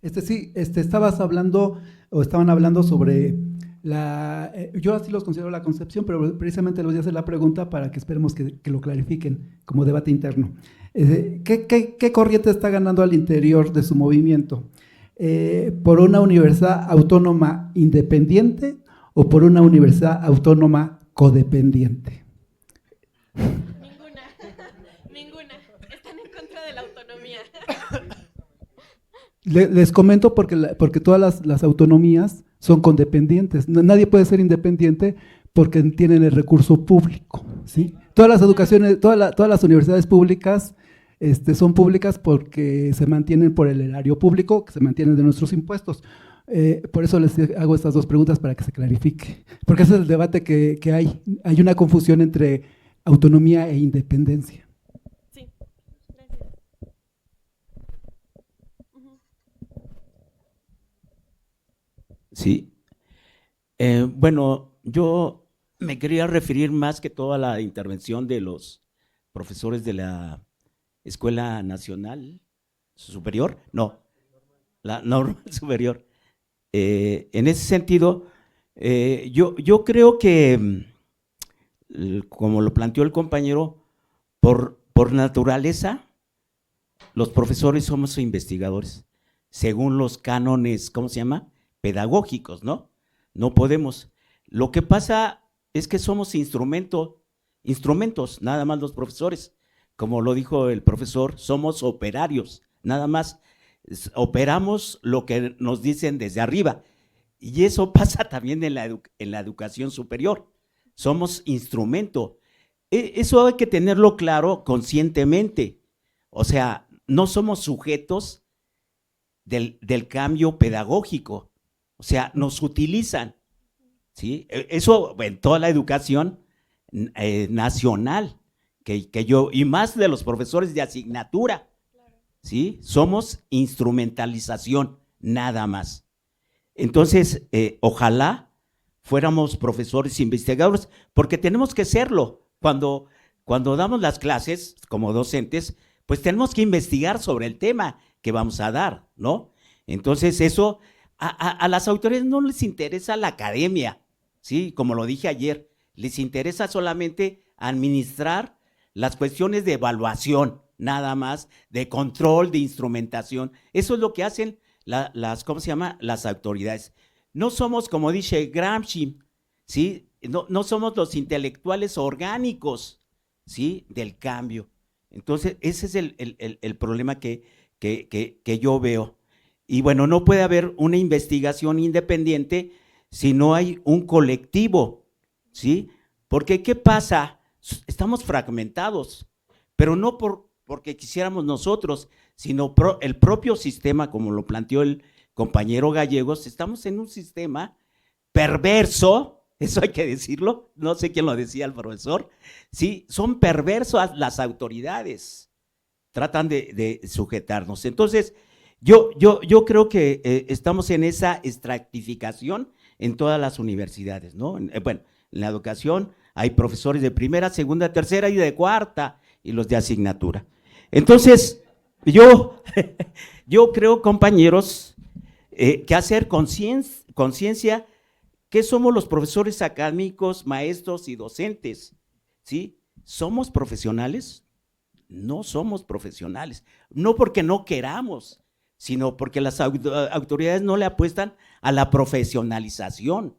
Estabas hablando, o estaban hablando sobre yo así los considero la concepción, pero precisamente les voy a hacer la pregunta para que esperemos que lo clarifiquen como debate interno. ¿Qué corriente está ganando al interior de su movimiento? ¿Por una universidad autónoma independiente o por una universidad autónoma codependiente? Ninguna. Están en contra de la autonomía. Les comento porque todas las autonomías son codependientes. Nadie puede ser independiente porque tienen el recurso público, ¿sí? Todas las educaciones, todas las universidades públicas son públicas porque se mantienen por el erario público, que se mantienen de nuestros impuestos. Por eso les hago estas dos preguntas para que se clarifique, porque ese es el debate que hay. Hay una confusión entre autonomía e independencia. Sí, gracias. Ujú. Sí. Bueno, yo me quería referir más que todo a la intervención de los profesores de la Escuela Nacional Superior, no, la Normal Superior. En ese sentido, yo creo que, como lo planteó el compañero, por naturaleza, los profesores somos investigadores, según los cánones, ¿cómo se llama? Pedagógicos, ¿no? No podemos. Lo que pasa es que somos instrumentos, nada más los profesores. Como lo dijo el profesor, somos operarios, nada más. Operamos lo que nos dicen desde arriba. Y eso pasa también en la educación superior. Somos instrumento. Eso hay que tenerlo claro conscientemente. O sea, no somos sujetos del cambio pedagógico. O sea, nos utilizan. ¿Sí? Eso en toda la educación nacional, que yo, y más de los profesores de asignatura, ¿sí? Somos instrumentalización, nada más. Entonces, ojalá fuéramos profesores investigadores, porque tenemos que serlo. Cuando damos las clases como docentes, pues tenemos que investigar sobre el tema que vamos a dar, ¿no? Entonces, eso a las autoridades no les interesa la academia, ¿sí? Como lo dije ayer, les interesa solamente administrar las cuestiones de evaluación, nada más, de control, de instrumentación. Eso es lo que hacen ¿cómo se llama? Las autoridades. No somos, como dice Gramsci, ¿sí? No somos los intelectuales orgánicos, ¿sí? Del cambio. Entonces, ese es el problema que yo veo. Y bueno, no puede haber una investigación independiente si no hay un colectivo, ¿sí? Porque, ¿qué pasa? Estamos fragmentados, pero no porque quisiéramos nosotros, sino el propio sistema, como lo planteó el compañero Gallegos. Estamos en un sistema perverso, eso hay que decirlo, no sé quién lo decía el profesor, sí, son perversos las autoridades, tratan de sujetarnos. Entonces, yo creo que estamos en esa estratificación en todas las universidades, ¿no? Bueno, en la educación hay profesores de primera, segunda, tercera y de cuarta, y los de asignatura. Entonces, yo creo, compañeros, que hacer conciencia que somos los profesores académicos, maestros y docentes, ¿sí? ¿Somos profesionales? No somos profesionales, no porque no queramos, sino porque las autoridades no le apuestan a la profesionalización.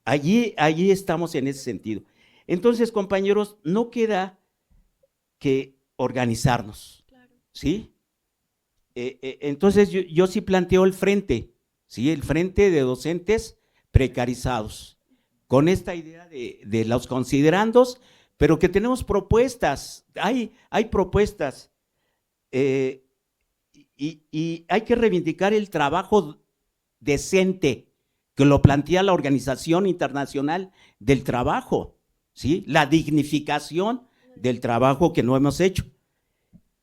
Allí estamos en ese sentido. Entonces, compañeros, no queda que organizarnos, ¿sí? Entonces, yo sí planteo el frente, ¿sí? El frente de docentes precarizados, con esta idea de los considerandos, pero que tenemos propuestas, hay propuestas, y hay que reivindicar el trabajo decente, que lo plantea la Organización Internacional del Trabajo, ¿sí? La dignificación del trabajo que no hemos hecho,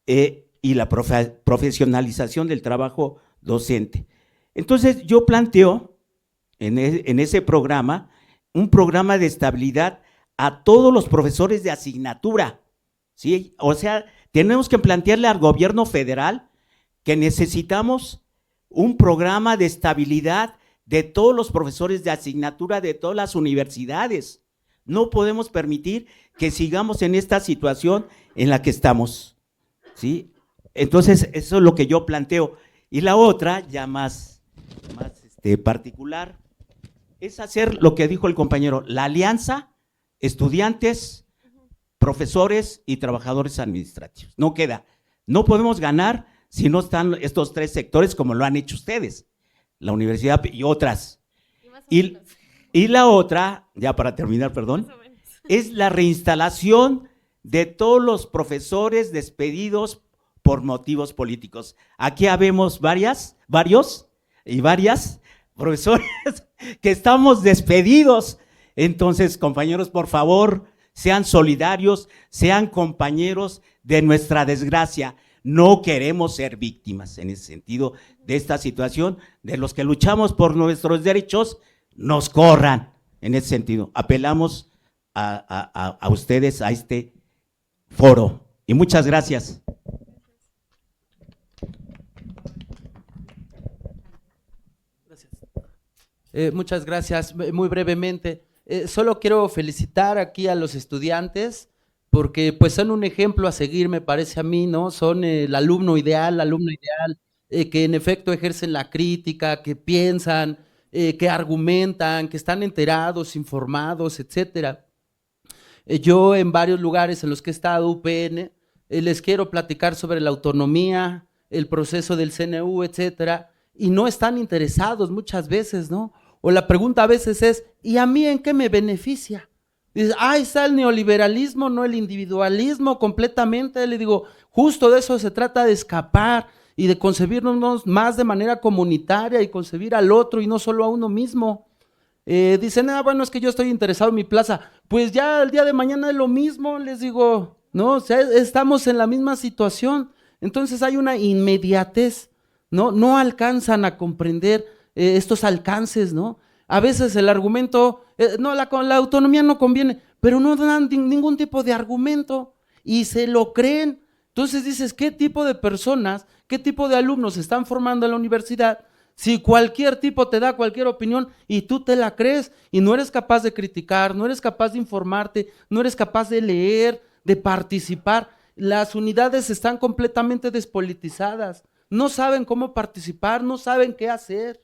y la profesionalización del trabajo docente. Entonces, yo planteo en ese programa, un programa de estabilidad a todos los profesores de asignatura, ¿sí? O sea, tenemos que plantearle al gobierno federal que necesitamos un programa de estabilidad de todos los profesores de asignatura de todas las universidades. No podemos permitir que sigamos en esta situación en la que estamos, ¿sí? Entonces, eso es lo que yo planteo. Y la otra, ya más particular, es hacer lo que dijo el compañero, la alianza, estudiantes, profesores y trabajadores administrativos. No queda. No podemos ganar si no están estos tres sectores como lo han hecho ustedes, la universidad y otras. Y la otra, ya para terminar, perdón, Más o menos. es la reinstalación de todos los profesores despedidos por motivos políticos. Aquí habemos varios y varias profesores que estamos despedidos. Entonces, compañeros, por favor, sean solidarios, sean compañeros de nuestra desgracia. No queremos ser víctimas en ese sentido de esta situación, de los que luchamos por nuestros derechos, nos corran en ese sentido. Apelamos a ustedes, a este foro. Y muchas gracias. Muchas gracias. Muy brevemente, solo quiero felicitar aquí a los estudiantes porque pues son un ejemplo a seguir, me parece a mí, ¿no? Son el alumno ideal, que en efecto ejercen la crítica, que piensan, que argumentan, que están enterados, informados, etcétera. Yo en varios lugares en los que he estado, UPN, les quiero platicar sobre la autonomía, el proceso del CNU, etcétera, y no están interesados muchas veces, ¿no? O la pregunta a veces es, ¿y a mí en qué me beneficia? Dices, ahí está el neoliberalismo, no el individualismo completamente. Le digo, justo de eso se trata, de escapar y de concebirnos más de manera comunitaria y concebir al otro y no solo a uno mismo. Dicen, bueno, es que yo estoy interesado en mi plaza. Pues ya el día de mañana es lo mismo, les digo, ¿no? O sea, estamos en la misma situación. Entonces hay una inmediatez, ¿no? No alcanzan a comprender estos alcances, ¿no? A veces el argumento, no, la autonomía no conviene, pero no dan ningún tipo de argumento y se lo creen. Entonces dices, ¿qué tipo de personas, qué tipo de alumnos se están formando en la universidad si cualquier tipo te da cualquier opinión y tú te la crees y no eres capaz de criticar, no eres capaz de informarte, no eres capaz de leer, de participar? Las unidades están completamente despolitizadas, no saben cómo participar, no saben qué hacer.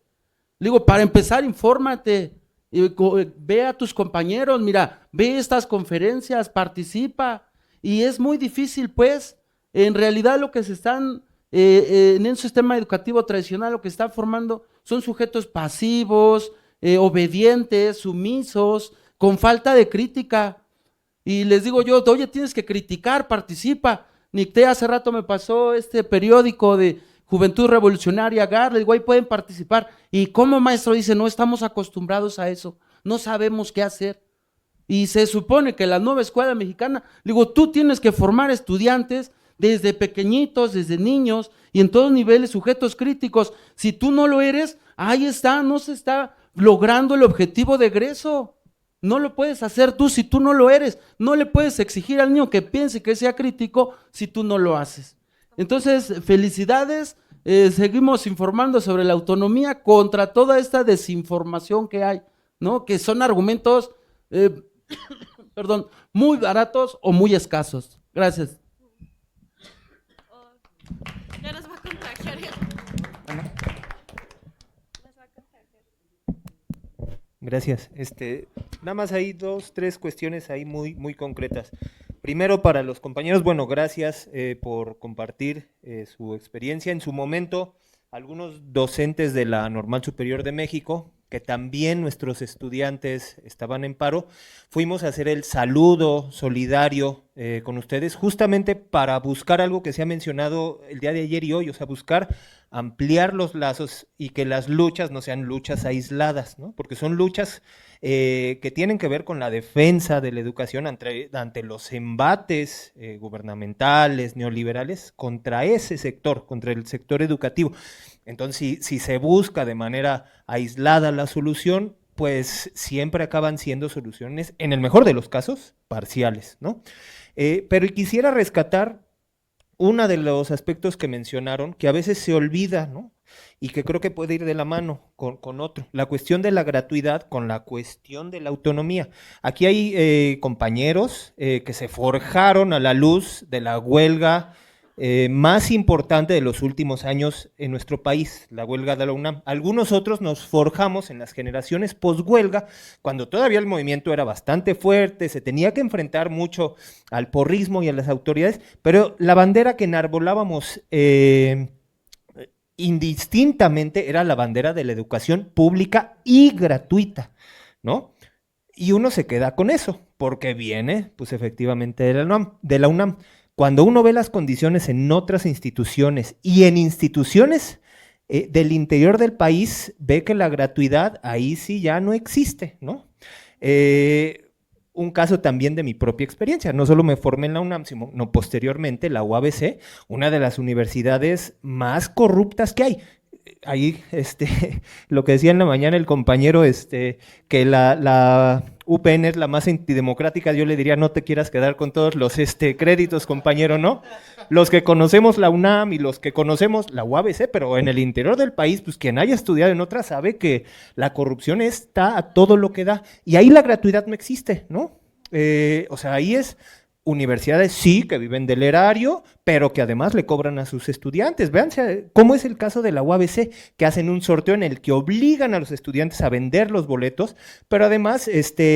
Digo, para empezar, infórmate, ve a tus compañeros, mira, ve estas conferencias, participa, y es muy difícil, pues, en realidad lo que se están, en un sistema educativo tradicional, lo que están formando son sujetos pasivos, obedientes, sumisos, con falta de crítica, y les digo yo, oye, tienes que criticar, participa. Nicté hace rato me pasó este periódico de Juventud Revolucionaria, Garle, igual pueden participar. Y como maestro dice, no estamos acostumbrados a eso, no sabemos qué hacer. Y se supone que la nueva escuela mexicana, digo, tú tienes que formar estudiantes desde pequeñitos, desde niños y en todos niveles, sujetos críticos. Si tú no lo eres, ahí está, no se está logrando el objetivo de egreso. No lo puedes hacer tú si tú no lo eres. No le puedes exigir al niño que piense que sea crítico si tú no lo haces. Entonces, felicidades, seguimos informando sobre la autonomía contra toda esta desinformación que hay, ¿no? Que son argumentos, perdón, muy baratos o muy escasos. Gracias. Ya nos va a contagiar. Gracias. Nada más hay 2, 3 cuestiones ahí muy concretas. Primero, para los compañeros, bueno, gracias por compartir su experiencia. En su momento, algunos docentes de la Normal Superior de México, que también nuestros estudiantes estaban en paro, fuimos a hacer el saludo solidario con ustedes, justamente para buscar algo que se ha mencionado el día de ayer y hoy, o sea, buscar ampliar los lazos y que las luchas no sean luchas aisladas, ¿no? Porque son luchas que tienen que ver con la defensa de la educación ante los embates gubernamentales, neoliberales, contra ese sector, contra el sector educativo. Entonces, si se busca de manera aislada la solución, pues siempre acaban siendo soluciones, en el mejor de los casos, parciales, ¿no? Pero quisiera rescatar uno de los aspectos que mencionaron, que a veces se olvida, ¿no? Y que creo que puede ir de la mano con otro, la cuestión de la gratuidad con la cuestión de la autonomía. Aquí hay compañeros que se forjaron a la luz de la huelga más importante de los últimos años en nuestro país, la huelga de la UNAM. Algunos otros nos forjamos en las generaciones poshuelga, cuando todavía el movimiento era bastante fuerte, se tenía que enfrentar mucho al porrismo y a las autoridades, pero la bandera que enarbolábamos indistintamente era la bandera de la educación pública y gratuita, ¿no? Y uno se queda con eso, porque viene, pues efectivamente, de la UNAM. Cuando uno ve las condiciones en otras instituciones y en instituciones del interior del país, ve que la gratuidad ahí sí ya no existe, ¿no? Un caso también de mi propia experiencia, no solo me formé en la UNAM, sino posteriormente la UABC, una de las universidades más corruptas que hay. Ahí, lo que decía en la mañana el compañero, que la UPN es la más antidemocrática, yo le diría, no te quieras quedar con todos los créditos, compañero, ¿no? Los que conocemos la UNAM y los que conocemos la UABC, pero en el interior del país, pues quien haya estudiado en otra sabe que la corrupción está a todo lo que da, y ahí la gratuidad no existe, ¿no? O sea, ahí es universidades sí que viven del erario, pero que además le cobran a sus estudiantes. Vean cómo es el caso de la UABC, que hacen un sorteo en el que obligan a los estudiantes a vender los boletos, pero además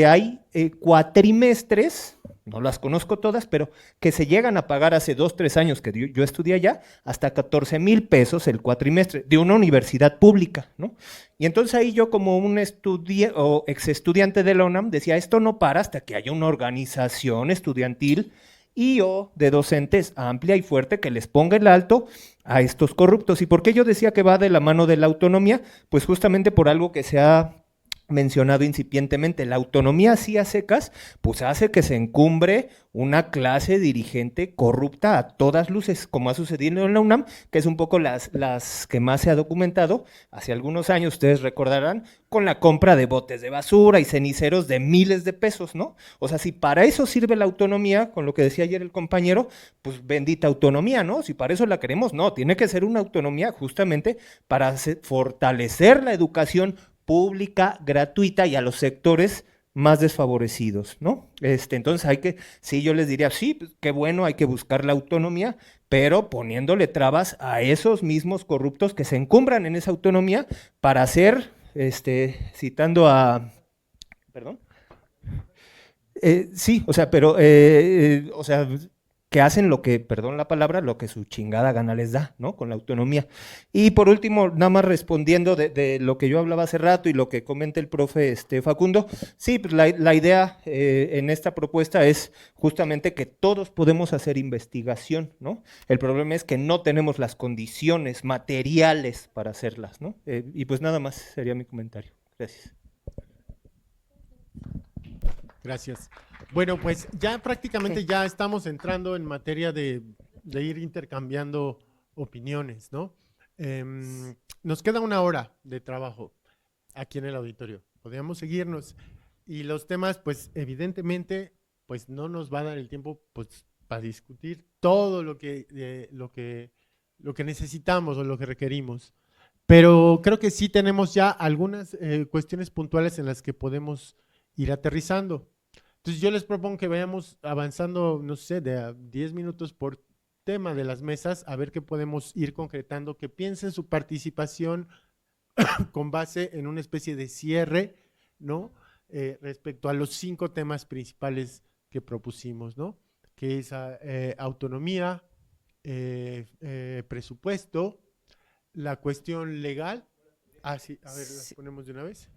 hay cuatrimestres, no las conozco todas, pero que se llegan a pagar hace 2, 3 años que yo estudié allá, hasta 14,000 pesos el cuatrimestre de una universidad pública, ¿no? Y entonces ahí yo como un ex estudiante de la UNAM decía, esto no para hasta que haya una organización estudiantil y o de docentes amplia y fuerte que les ponga el alto a estos corruptos. ¿Y por qué yo decía que va de la mano de la autonomía? Pues justamente por algo que se ha mencionado incipientemente, la autonomía así a secas, pues hace que se encumbre una clase dirigente corrupta a todas luces, como ha sucedido en la UNAM, que es un poco las que más se ha documentado hace algunos años, ustedes recordarán, con la compra de botes de basura y ceniceros de miles de pesos, ¿no? O sea, si para eso sirve la autonomía, con lo que decía ayer el compañero, pues bendita autonomía, ¿no? Si para eso la queremos, no, tiene que ser una autonomía justamente para fortalecer la educación pública, gratuita y a los sectores más desfavorecidos, ¿no? Entonces sí, yo les diría, sí, pues, qué bueno, hay que buscar la autonomía, pero poniéndole trabas a esos mismos corruptos que se encumbran en esa autonomía para hacer, citando a, perdón, sí, o sea, pero, o sea, que hacen lo que, perdón la palabra, lo que su chingada gana les da, ¿no? Con la autonomía. Y por último, nada más respondiendo de lo que yo hablaba hace rato y lo que comenta el profe Facundo, sí, pues la idea en esta propuesta es justamente que todos podemos hacer investigación, ¿no? El problema es que no tenemos las condiciones materiales para hacerlas, ¿no? Y pues nada más sería mi comentario. Gracias. Gracias. Bueno, pues ya prácticamente ya estamos entrando en materia de ir intercambiando opiniones, ¿no? Nos queda 1 hora de trabajo aquí en el auditorio. Podríamos seguirnos y los temas, pues evidentemente, pues no nos va a dar el tiempo pues, para discutir todo lo que necesitamos o lo que requerimos. Pero creo que sí tenemos ya algunas cuestiones puntuales en las que podemos ir aterrizando. Entonces yo les propongo que vayamos avanzando, no sé, de a 10 minutos por tema de las mesas, a ver qué podemos ir concretando, que piensen su participación con base en una especie de cierre, ¿no? Respecto a los 5 temas principales que propusimos, ¿no? Que es autonomía, presupuesto, la cuestión legal. Sí, a ver, las ponemos de una vez.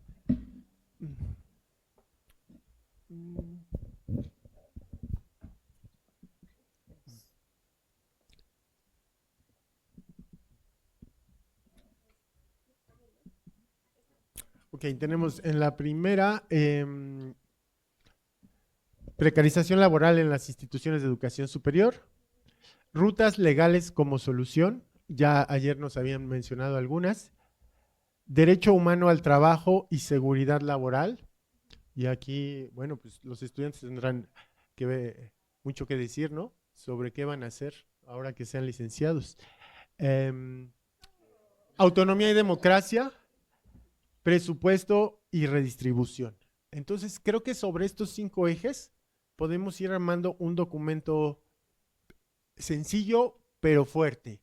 Ok, tenemos en la primera precarización laboral en las instituciones de educación superior, rutas legales como solución, ya ayer nos habían mencionado algunas, derecho humano al trabajo y seguridad laboral. Y aquí, bueno, pues los estudiantes tendrán mucho que decir, ¿no? Sobre qué van a hacer ahora que sean licenciados. Autonomía y democracia, presupuesto y redistribución. Entonces, creo que sobre estos 5 ejes podemos ir armando un documento sencillo, pero fuerte,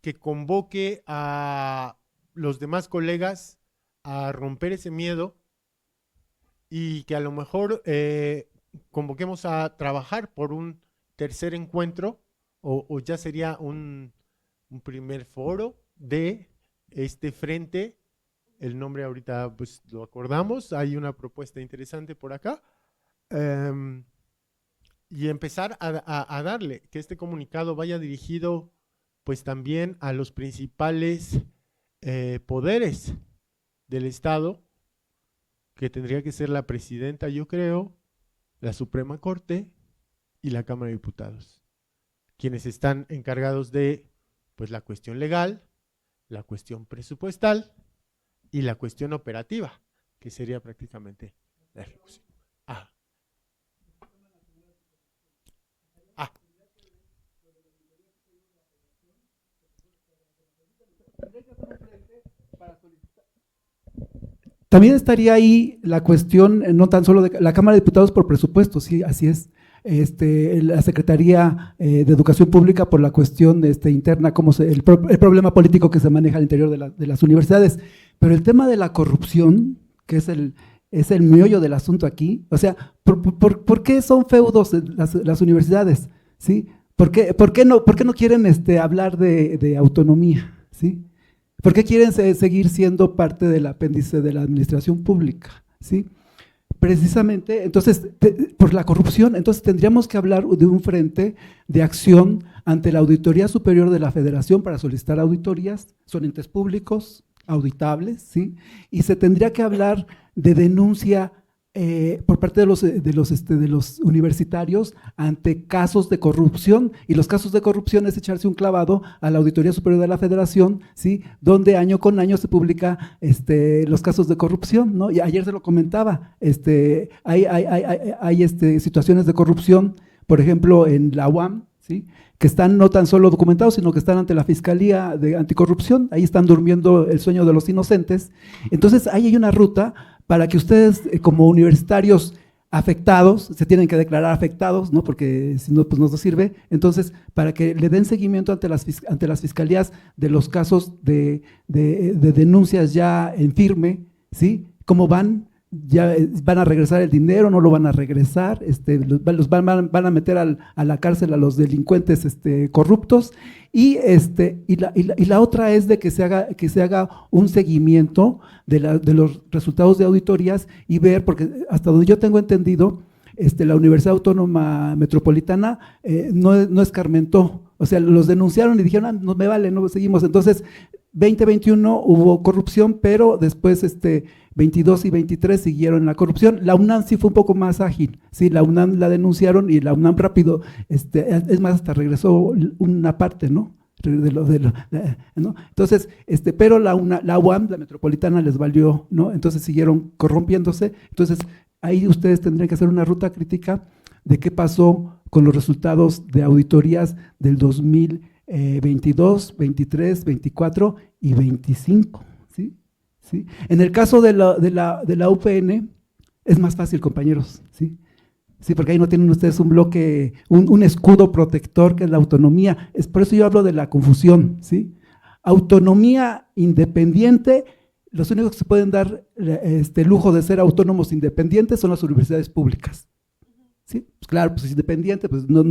que convoque a los demás colegas a romper ese miedo y que a lo mejor convoquemos a trabajar por un tercer encuentro o ya sería un primer foro de este frente el nombre ahorita pues lo acordamos, hay una propuesta interesante por acá. Y empezar a darle, que este comunicado vaya dirigido pues también a los principales poderes del Estado, que tendría que ser la presidenta, yo creo, la Suprema Corte y la Cámara de Diputados, quienes están encargados de pues la cuestión legal, la cuestión presupuestal y la cuestión operativa, que sería prácticamente la ejecución. También estaría ahí la cuestión, no tan solo de la Cámara de Diputados por presupuesto, sí, así es. La Secretaría de Educación Pública por la cuestión interna, el problema político que se maneja al interior de las universidades. Pero el tema de la corrupción, que es el meollo del asunto aquí, o sea, ¿por qué son feudos las universidades? ¿Sí? ¿Por qué no quieren hablar de autonomía? ¿Sí? ¿Por qué quieren seguir siendo parte del apéndice de la administración pública? ¿Sí? Precisamente, entonces, por la corrupción, entonces tendríamos que hablar de un frente de acción ante la Auditoría Superior de la Federación para solicitar auditorías, son entes públicos, auditables, ¿sí? Y se tendría que hablar de denuncia por parte de los universitarios ante casos de corrupción, y los casos de corrupción es echarse un clavado a la Auditoría Superior de la Federación, ¿sí? Donde año con año se publica los casos de corrupción, ¿no? Y ayer se lo comentaba, hay situaciones de corrupción, por ejemplo, en la UAM, ¿sí? Que están no tan solo documentados, sino que están ante la Fiscalía de Anticorrupción, ahí están durmiendo el sueño de los inocentes. Entonces, ahí hay una ruta para que ustedes, como universitarios afectados, se tienen que declarar afectados, ¿no? Porque si no, pues no nos sirve. Entonces, para que le den seguimiento ante las fiscalías de los casos de denuncias ya en firme, ¿sí? ¿Cómo van? ¿Ya van a regresar el dinero? ¿No lo van a regresar? Los van a meter a la cárcel a los delincuentes corruptos. Y la otra es de que se haga un seguimiento de los resultados de auditorías y ver, porque hasta donde yo tengo entendido, la Universidad Autónoma Metropolitana no escarmentó, o sea, los denunciaron y dijeron, no me vale, no seguimos. Entonces, 2021 hubo corrupción, pero después 22 y 23 siguieron la corrupción. La UNAM sí fue un poco más ágil, sí, la UNAM la denunciaron y la UNAM rápido, es más, hasta regresó una parte, ¿no? ¿No? Entonces, pero la UAM, la Metropolitana, les valió, ¿no? Entonces siguieron corrompiéndose. Entonces, ahí ustedes tendrían que hacer una ruta crítica de qué pasó con los resultados de auditorías del 2022, 23, 24 y 25, ¿sí? ¿Sí? En el caso de la UPN es más fácil, compañeros, ¿sí? Sí, porque ahí no tienen ustedes un bloque, un escudo protector que es la autonomía. Es por eso yo hablo de la confusión, ¿sí? Autonomía independiente, los únicos que se pueden dar lujo de ser autónomos independientes son las universidades públicas. ¿Sí? Pues claro, pues es independiente, pues no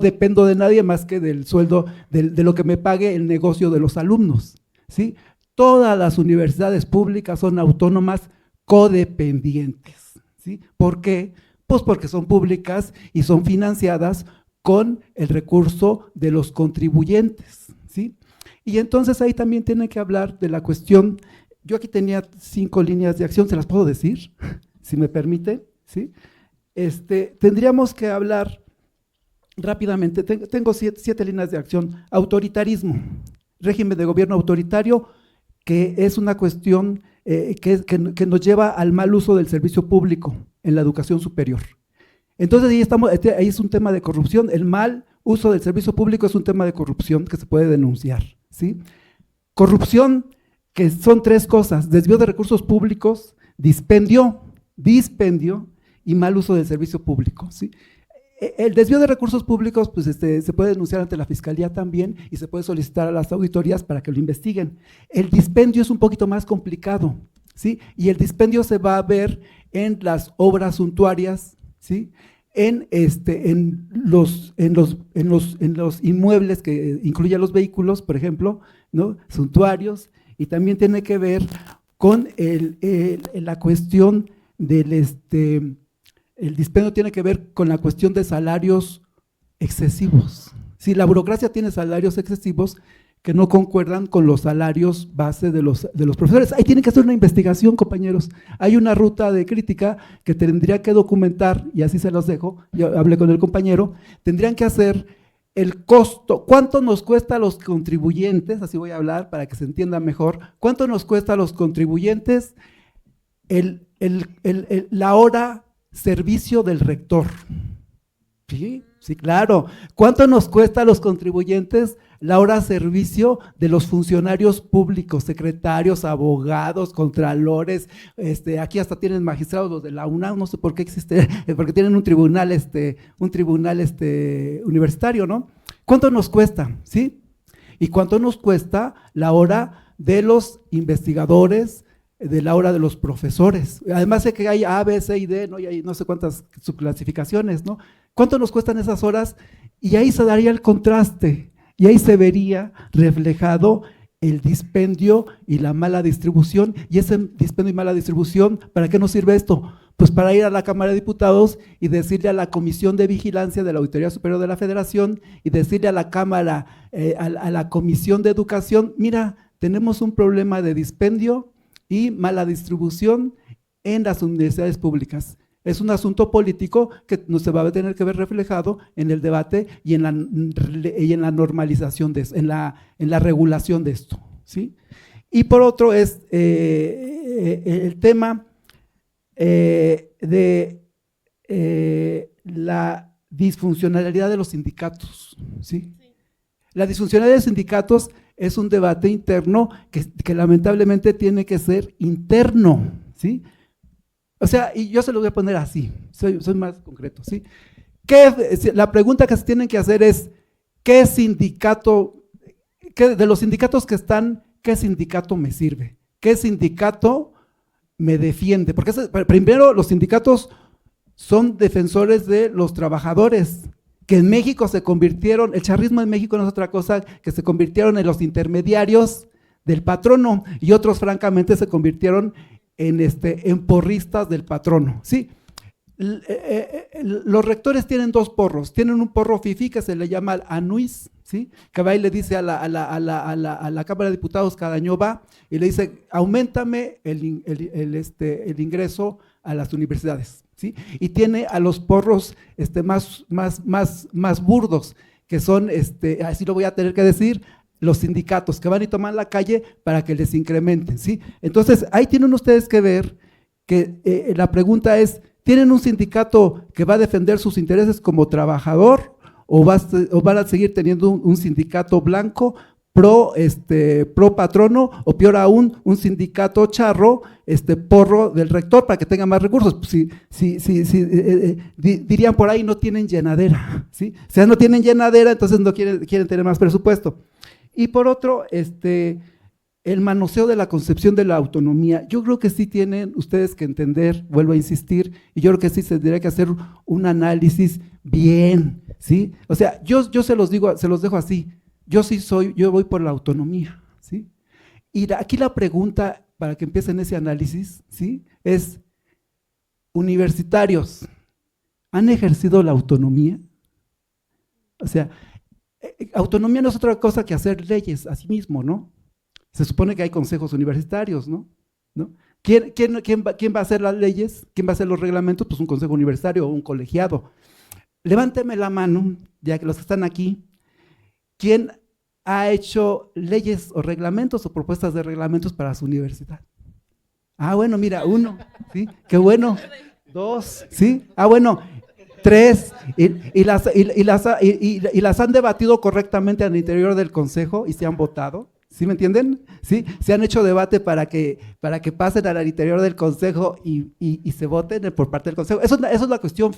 dependo de nadie más que del sueldo, de lo que me pague el negocio de los alumnos, ¿sí? Todas las universidades públicas son autónomas codependientes, ¿sí? ¿Por qué? Pues porque son públicas y son financiadas con el recurso de los contribuyentes, ¿sí? Y entonces ahí también tienen que hablar de la cuestión, yo aquí tenía 5 líneas de acción, ¿se las puedo decir? Si me permite, ¿sí? Tendríamos que hablar rápidamente, tengo 7 líneas de acción. Autoritarismo, régimen de gobierno autoritario, que es una cuestión que nos lleva al mal uso del servicio público en la educación superior. Entonces ahí es un tema de corrupción, el mal uso del servicio público es un tema de corrupción que se puede denunciar, ¿sí? Corrupción, que son 3 cosas: desvío de recursos públicos, dispendio y mal uso del servicio público, ¿sí? El desvío de recursos públicos, pues se puede denunciar ante la Fiscalía también y se puede solicitar a las auditorías para que lo investiguen. El dispendio es un poquito más complicado, ¿sí? Y el dispendio se va a ver en las obras suntuarias, ¿sí? En los inmuebles que incluyen los vehículos, por ejemplo, ¿no? Suntuarios, y también tiene que ver con la cuestión del, el dispendio tiene que ver con la cuestión de salarios excesivos. Si la burocracia tiene salarios excesivos que no concuerdan con los salarios base de los profesores. Ahí tienen que hacer una investigación, compañeros. Hay una ruta de crítica que tendría que documentar, y así se los dejo, yo hablé con el compañero, tendrían que hacer el costo, cuánto nos cuesta a los contribuyentes, así voy a hablar para que se entienda mejor, cuánto nos cuesta a los contribuyentes la hora servicio del rector. Sí, sí, claro. ¿Cuánto nos cuesta a los contribuyentes la hora servicio de los funcionarios públicos, secretarios, abogados, contralores? Aquí hasta tienen magistrados los de la UNAM, no sé por qué existe, porque tienen un tribunal universitario, ¿no? ¿Cuánto nos cuesta? ¿Sí? ¿Y cuánto nos cuesta la hora de los investigadores, de la hora de los profesores? Además de que hay A, B, C y D, ¿no? Y hay no sé cuántas subclasificaciones, ¿no? ¿Cuánto nos cuestan esas horas? Y ahí se daría el contraste, y ahí se vería reflejado el dispendio y la mala distribución. Y ese dispendio y mala distribución, ¿para qué nos sirve esto? Pues para ir a la Cámara de Diputados y decirle a la Comisión de Vigilancia de la Auditoría Superior de la Federación y decirle a la Cámara, a la Comisión de Educación, mira, tenemos un problema de dispendio y mala distribución en las universidades públicas. Es un asunto político que no se va a tener que ver reflejado en el debate y en la normalización de eso, en la regulación de esto, ¿sí? Y por otro es el tema de la disfuncionalidad de los sindicatos, ¿sí? La disfuncionalidad de los sindicatos es un debate interno que lamentablemente tiene que ser interno, ¿sí? O sea, y yo se lo voy a poner así, soy más concreto, ¿sí? La pregunta que se tienen que hacer es, ¿qué sindicato, de los sindicatos que están, qué sindicato me sirve? ¿Qué sindicato me defiende? Porque primero los sindicatos son defensores de los trabajadores, que en México se convirtieron, el charrismo en México no es otra cosa que se convirtieron en los intermediarios del patrono, y otros francamente se convirtieron en porristas del patrono, ¿sí? Los rectores tienen dos porros, tienen un porro fifí que se le llama anuis, ¿sí? Que va y le dice a la Cámara de Diputados, cada año va y le dice, auméntame el ingreso a las universidades, ¿sí? Y tiene a los porros más burdos, que son, así lo voy a tener que decir, los sindicatos que van y toman la calle para que les incrementen, ¿sí? Entonces, ahí tienen ustedes que ver que la pregunta es, ¿tienen un sindicato que va a defender sus intereses como trabajador o van a seguir teniendo un sindicato blanco pro patrono, o peor aún, un sindicato charro, porro del rector para que tenga más recursos? Pues dirían por ahí, no tienen llenadera, ¿sí? O sea, no tienen llenadera, entonces no quieren tener más presupuesto. Y por otro, el manoseo de la concepción de la autonomía, yo creo que sí tienen ustedes que entender, vuelvo a insistir, y yo creo que sí se tendría que hacer un análisis bien, ¿sí? O sea, yo se los digo, se los dejo así, yo voy por la autonomía, ¿sí? Y aquí la pregunta, para que empiecen ese análisis, ¿sí? Es, universitarios, ¿han ejercido la autonomía? O sea, autonomía no es otra cosa que hacer leyes a sí mismo, ¿no? Se supone que hay consejos universitarios, ¿no? ¿Quién va a hacer las leyes? ¿Quién va a hacer los reglamentos? Pues un consejo universitario o un colegiado. Levánteme la mano, ya que los que están aquí, ¿quién ha hecho leyes o reglamentos o propuestas de reglamentos para su universidad? Ah, bueno, mira, 1, ¿sí? Qué bueno. 2, ¿sí? Ah, bueno. 3, y las han debatido correctamente al interior del consejo y se han votado, ¿sí me entienden? ¿Sí? Se han hecho debate para que pasen al interior del consejo y se voten por parte del consejo. Eso es la cuestión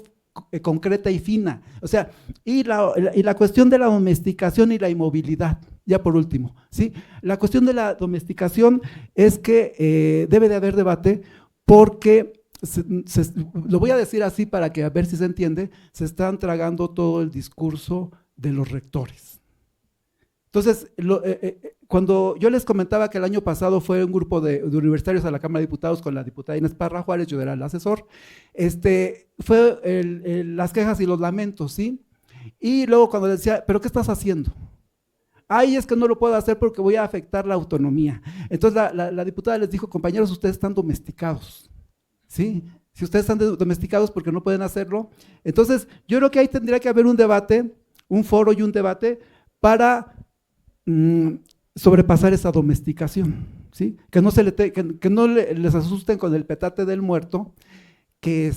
concreta y fina. O sea, y la cuestión de la domesticación y la inmovilidad, ya por último, ¿sí? La cuestión de la domesticación es que debe de haber debate porque lo voy a decir así para que a ver si se entiende, se están tragando todo el discurso de los rectores. Entonces, cuando yo les comentaba que el año pasado fue un grupo de universitarios a la Cámara de Diputados con la diputada Inés Parra Juárez, yo era el asesor, fue las quejas y los lamentos, ¿sí? Y luego cuando decía, ¿pero qué estás haciendo? Ay, es que no lo puedo hacer porque voy a afectar la autonomía. Entonces la diputada les dijo, compañeros, ustedes están domesticados, ¿sí? Si ustedes están domesticados porque no pueden hacerlo. Entonces, yo creo que ahí tendría que haber un debate, un foro y un debate para sobrepasar esa domesticación, ¿sí? Que no, que no les asusten con el petate del muerto, que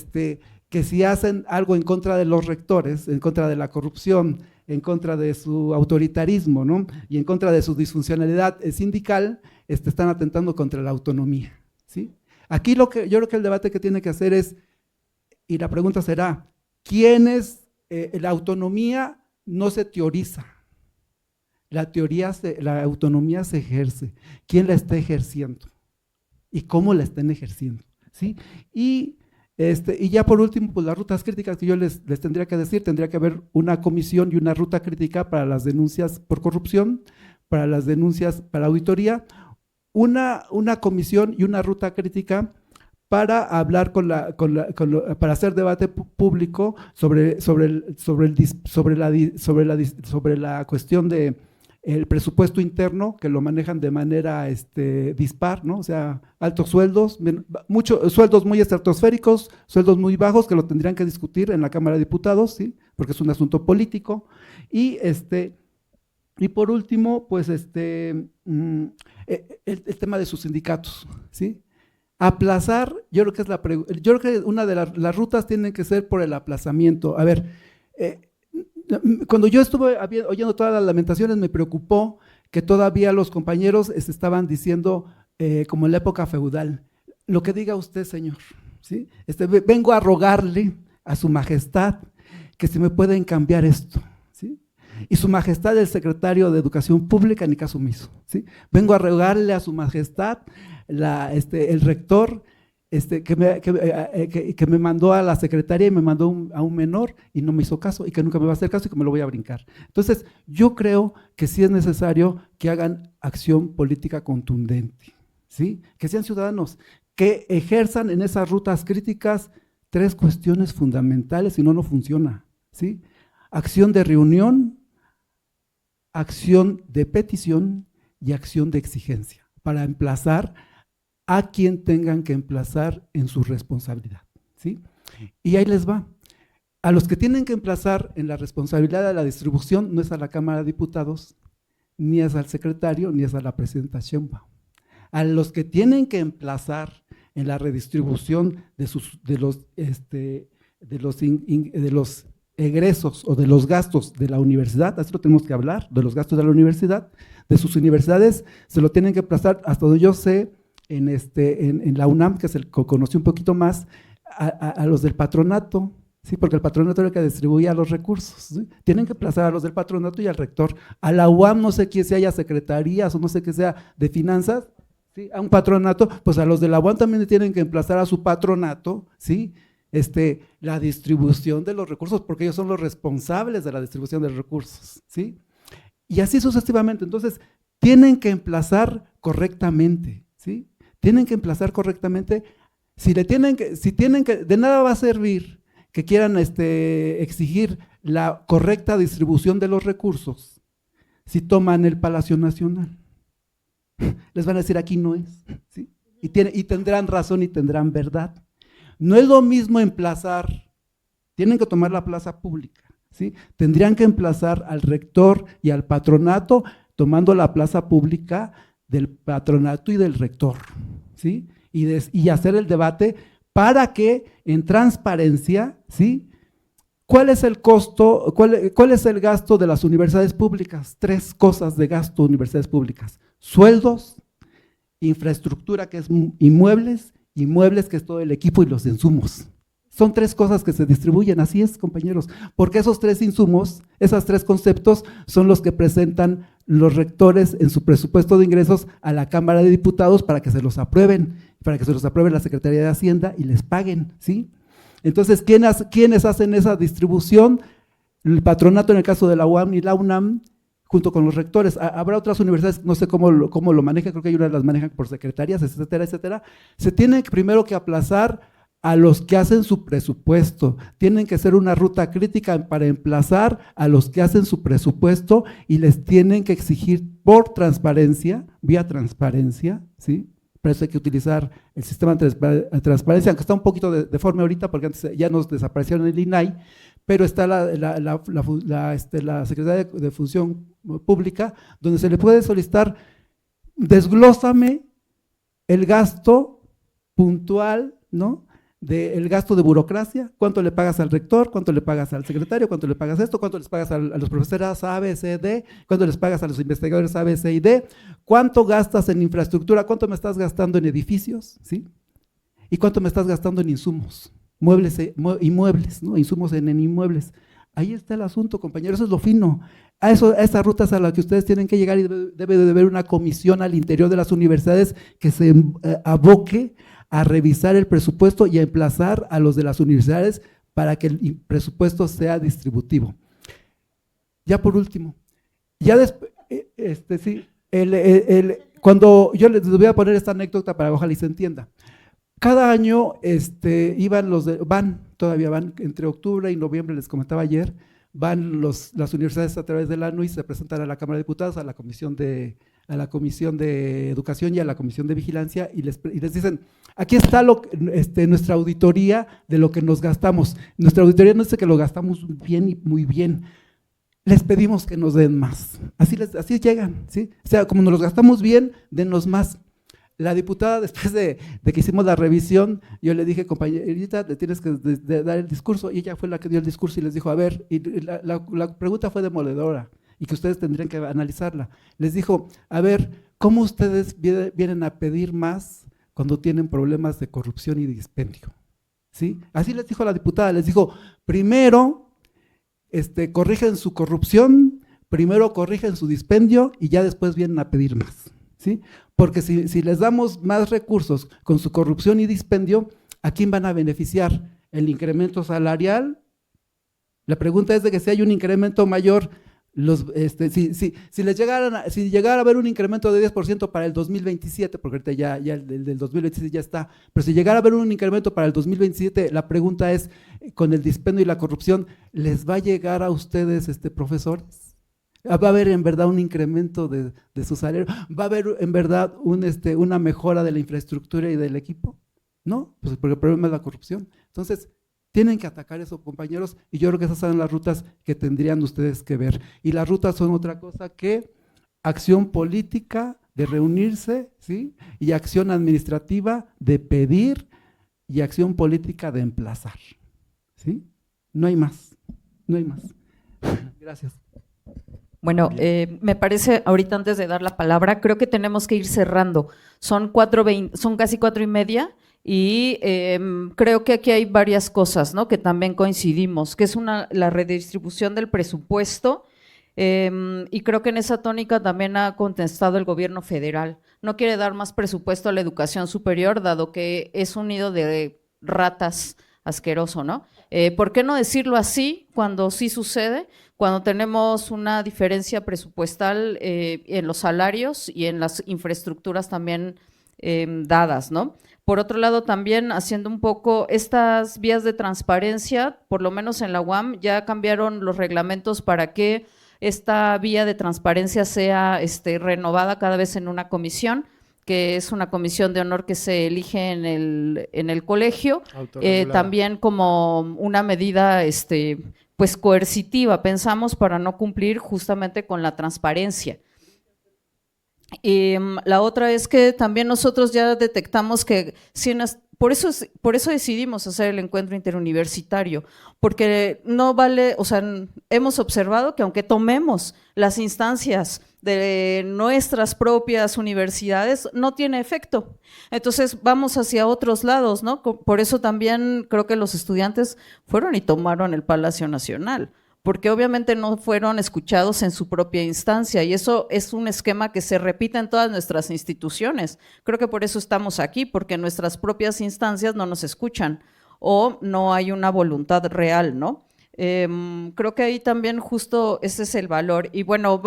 si hacen algo en contra de los rectores, en contra de la corrupción, en contra de su autoritarismo, ¿no? Y en contra de su disfuncionalidad sindical, están atentando contra la autonomía, ¿sí? Aquí yo creo que el debate que tiene que hacer es, y la pregunta será, la autonomía no se teoriza, la autonomía se ejerce. ¿Quién la está ejerciendo? ¿Y cómo la están ejerciendo? ¿Sí? Y ya por último, pues las rutas críticas que yo les tendría que decir, tendría que haber una comisión y una ruta crítica para las denuncias por corrupción, para las denuncias para auditoría, una comisión y una ruta crítica para hablar para hacer debate público sobre la cuestión de el presupuesto interno, que lo manejan de manera dispar, ¿no? O sea, altos sueldos, sueldos muy estratosféricos, sueldos muy bajos, que lo tendrían que discutir en la Cámara de Diputados, ¿sí? Porque es un asunto político. Y por último, pues el tema de sus sindicatos, ¿sí? Aplazar, yo creo que una de las rutas tienen que ser por el aplazamiento. A ver, cuando yo estuve oyendo todas las lamentaciones, me preocupó que todavía los compañeros estaban diciendo, como en la época feudal, lo que diga usted, señor, ¿sí? Vengo a rogarle a su majestad que se me pueden cambiar esto, ¿sí? Y su majestad, el secretario de Educación Pública, ni caso omiso, ¿sí? Vengo a rogarle a su majestad, el rector, que me mandó a la secretaria y me mandó a un menor y no me hizo caso y que nunca me va a hacer caso y que me lo voy a brincar. Entonces, yo creo que sí es necesario que hagan acción política contundente, ¿sí? Que sean ciudadanos, que ejerzan en esas rutas críticas 3 cuestiones fundamentales, si no, no funciona, ¿sí? Acción de reunión, acción de petición y acción de exigencia, para emplazar a quien tengan que emplazar en su responsabilidad, ¿sí? Y ahí les va. A los que tienen que emplazar en la responsabilidad de la distribución no es a la Cámara de Diputados, ni es al secretario, ni es a la presidenta Sheinbaum. A los que tienen que emplazar en la redistribución de los egresos o de los gastos de la universidad, así lo tenemos que hablar, de los gastos de la universidad, de sus universidades, se lo tienen que emplazar, hasta donde yo sé, en la UNAM, que es el que conocí un poquito más, a los del patronato, ¿sí? Porque el patronato era el que distribuía los recursos, ¿sí? Tienen que emplazar a los del patronato y al rector. A la UAM, no sé quién sea, haya secretarías o no sé qué sea de finanzas, ¿sí? A un patronato, pues a los de la UAM también tienen que emplazar a su patronato, ¿sí? La distribución de los recursos, porque ellos son los responsables de la distribución de los recursos, ¿sí? Y así sucesivamente. Entonces, tienen que emplazar correctamente, ¿sí? Tienen que emplazar correctamente. Si tienen que, de nada va a servir que quieran exigir la correcta distribución de los recursos si toman el Palacio Nacional. Les van a decir, aquí no es, ¿sí? Y tendrán razón y tendrán verdad. No es lo mismo emplazar, tienen que tomar la plaza pública, ¿sí? Tendrían que emplazar al rector y al patronato tomando la plaza pública del patronato y del rector, ¿sí? Y hacer el debate para que en transparencia, ¿sí? ¿Cuál es el costo, cuál es el gasto de las universidades públicas? 3 cosas de gasto de universidades públicas: sueldos, infraestructura, que es inmuebles, que es todo el equipo y los insumos. Son 3 cosas que se distribuyen, así es, compañeros, porque esos 3 insumos, esos 3 conceptos son los que presentan los rectores en su presupuesto de ingresos a la Cámara de Diputados para que se los aprueben, la Secretaría de Hacienda y les paguen, ¿sí? Entonces, ¿quiénes hacen esa distribución? El patronato en el caso de la UAM y la UNAM, junto con los rectores. Habrá otras universidades, no sé cómo lo manejan, creo que hay unas las manejan por secretarías, etcétera, etcétera. Se tiene primero que aplazar a los que hacen su presupuesto. Tienen que hacer una ruta crítica para emplazar a los que hacen su presupuesto y les tienen que exigir por transparencia, vía transparencia, ¿sí? Por eso hay que utilizar el sistema de transparencia, aunque está un poquito deforme ahorita porque antes ya nos desaparecieron el INAI, pero está la Secretaría de Función Pública, donde se le puede solicitar, desglósame el gasto puntual, ¿no? El gasto de burocracia, cuánto le pagas al rector, cuánto le pagas al secretario, cuánto le pagas esto, cuánto les pagas a los profesores A, B, C, D, cuánto les pagas a los investigadores A, B, C y D, cuánto gastas en infraestructura, cuánto me estás gastando en edificios, ¿sí? Y cuánto me estás gastando en insumos, muebles y muebles, ¿no? Insumos en inmuebles. Ahí está el asunto, compañeros, eso es lo fino. A esas rutas a las que ustedes tienen que llegar y debe de haber una comisión al interior de las universidades que se aboque a revisar el presupuesto y a emplazar a los de las universidades para que el presupuesto sea distributivo. Ya por último, ya después, sí, cuando yo les voy a poner esta anécdota para ojalá y se entienda. Cada año todavía van entre octubre y noviembre, les comentaba ayer, van las universidades a través del ANU y se presentan a la Cámara de Diputados, a la Comisión de Educación y a la Comisión de Vigilancia y les dicen, aquí está nuestra auditoría de lo que nos gastamos. Nuestra auditoría no dice que lo gastamos bien y muy bien. Les pedimos que nos den más. Así llegan, ¿sí? O sea, como nos los gastamos bien, denos más. La diputada, después de que hicimos la revisión, yo le dije, compañerita, le tienes que dar el discurso, y ella fue la que dio el discurso y les dijo, a ver, y la pregunta fue demoledora, y que ustedes tendrían que analizarla. Les dijo, a ver, ¿cómo ustedes vienen a pedir más cuando tienen problemas de corrupción y de dispendio? ¿Sí? Así les dijo la diputada, les dijo, primero corrigen su corrupción, primero corrigen su dispendio y ya después vienen a pedir más, ¿sí? Porque si les damos más recursos con su corrupción y dispendio, ¿a quién van a beneficiar? ¿El incremento salarial? La pregunta es de que si hay un incremento mayor, si llegara a haber un incremento de 10% para el 2027, porque ahorita ya el del 2027 ya está, pero si llegara a haber un incremento para el 2027, la pregunta es, con el dispendio y la corrupción, ¿les va a llegar a ustedes, profesores? ¿Va a haber en verdad un incremento de su salario? ¿Va a haber en verdad una mejora de la infraestructura y del equipo? No, pues porque el problema es la corrupción. Entonces, tienen que atacar eso, compañeros, y yo creo que esas son las rutas que tendrían ustedes que ver. Y las rutas son otra cosa que acción política de reunirse, ¿sí? Y acción administrativa de pedir y acción política de emplazar, ¿sí? No hay más, no hay más. Gracias. Bueno, me parece, ahorita antes de dar la palabra, creo que tenemos que ir cerrando. Son casi 4:30 y creo que aquí hay varias cosas, ¿no? Que también coincidimos, que es la redistribución del presupuesto y creo que en esa tónica también ha contestado el gobierno federal. No quiere dar más presupuesto a la educación superior, dado que es un nido de ratas asqueroso, ¿no? ¿Por qué no decirlo así cuando sí sucede? Cuando tenemos una diferencia presupuestal en los salarios y en las infraestructuras también dadas, ¿no? Por otro lado, también haciendo un poco estas vías de transparencia, por lo menos en la UAM ya cambiaron los reglamentos para que esta vía de transparencia sea renovada cada vez en una comisión, que es una comisión de honor que se elige en el colegio, también como una medida pues coercitiva, pensamos, para no cumplir justamente con la transparencia. La otra es que también nosotros ya detectamos que por eso decidimos hacer el encuentro interuniversitario, porque no vale, o sea, hemos observado que aunque tomemos las instancias de nuestras propias universidades, no tiene efecto. Entonces vamos hacia otros lados, ¿no? Por eso también creo que los estudiantes fueron y tomaron el Palacio Nacional, porque obviamente no fueron escuchados en su propia instancia, y eso es un esquema que se repite en todas nuestras instituciones. Creo que por eso estamos aquí, porque nuestras propias instancias no nos escuchan o no hay una voluntad real, ¿no? Creo que ahí también justo ese es el valor. Y bueno,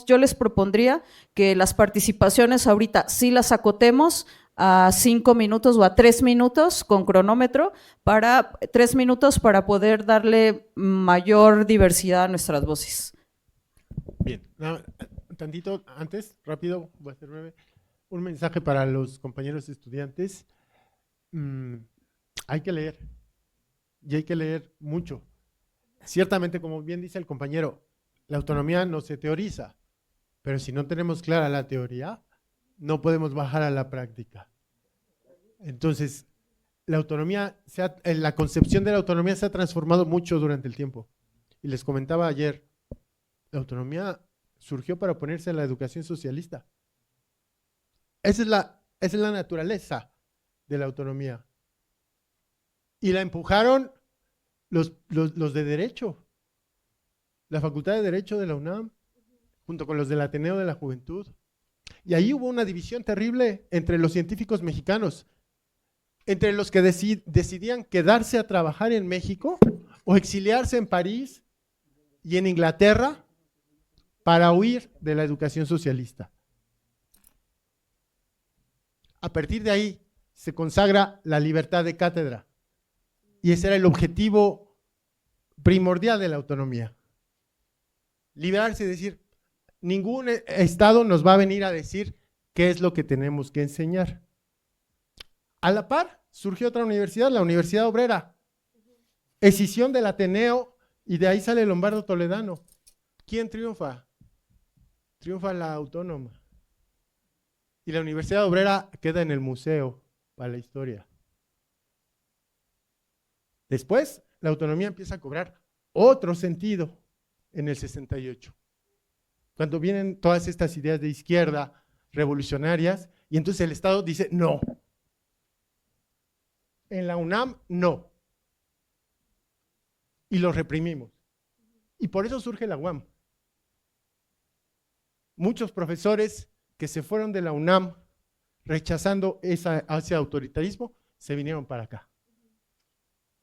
yo les propondría que las participaciones ahorita sí las acotemos a 5 minutos o a 3 minutos con cronómetro, 3 minutos para poder darle mayor diversidad a nuestras voces. Bien, tantito antes, rápido, voy a ser breve. Un mensaje para los compañeros estudiantes. Hay que leer, y hay que leer mucho. Ciertamente, como bien dice el compañero, la autonomía no se teoriza, pero si no tenemos clara la teoría, no podemos bajar a la práctica. Entonces, la concepción de la autonomía se ha transformado mucho durante el tiempo. Y les comentaba ayer, la autonomía surgió para oponerse a la educación socialista. Esa es la naturaleza de la autonomía. Y la empujaron los de Derecho, la Facultad de Derecho de la UNAM, junto con los del Ateneo de la Juventud. Y ahí hubo una división terrible entre los científicos mexicanos, entre los que decidían quedarse a trabajar en México o exiliarse en París y en Inglaterra para huir de la educación socialista. A partir de ahí se consagra la libertad de cátedra. Y ese era el objetivo primordial de la autonomía. Liberarse y decir, ningún Estado nos va a venir a decir qué es lo que tenemos que enseñar. A la par, surgió otra universidad, la Universidad Obrera. Escisión del Ateneo, y de ahí sale Lombardo Toledano. ¿Quién triunfa? Triunfa la Autónoma. Y la Universidad Obrera queda en el museo para la historia. Después, la autonomía empieza a cobrar otro sentido en el 68, cuando vienen todas estas ideas de izquierda revolucionarias, y entonces el Estado dice no. En la UNAM, no. Y lo reprimimos. Y por eso surge la UAM. Muchos profesores que se fueron de la UNAM rechazando ese autoritarismo, se vinieron para acá.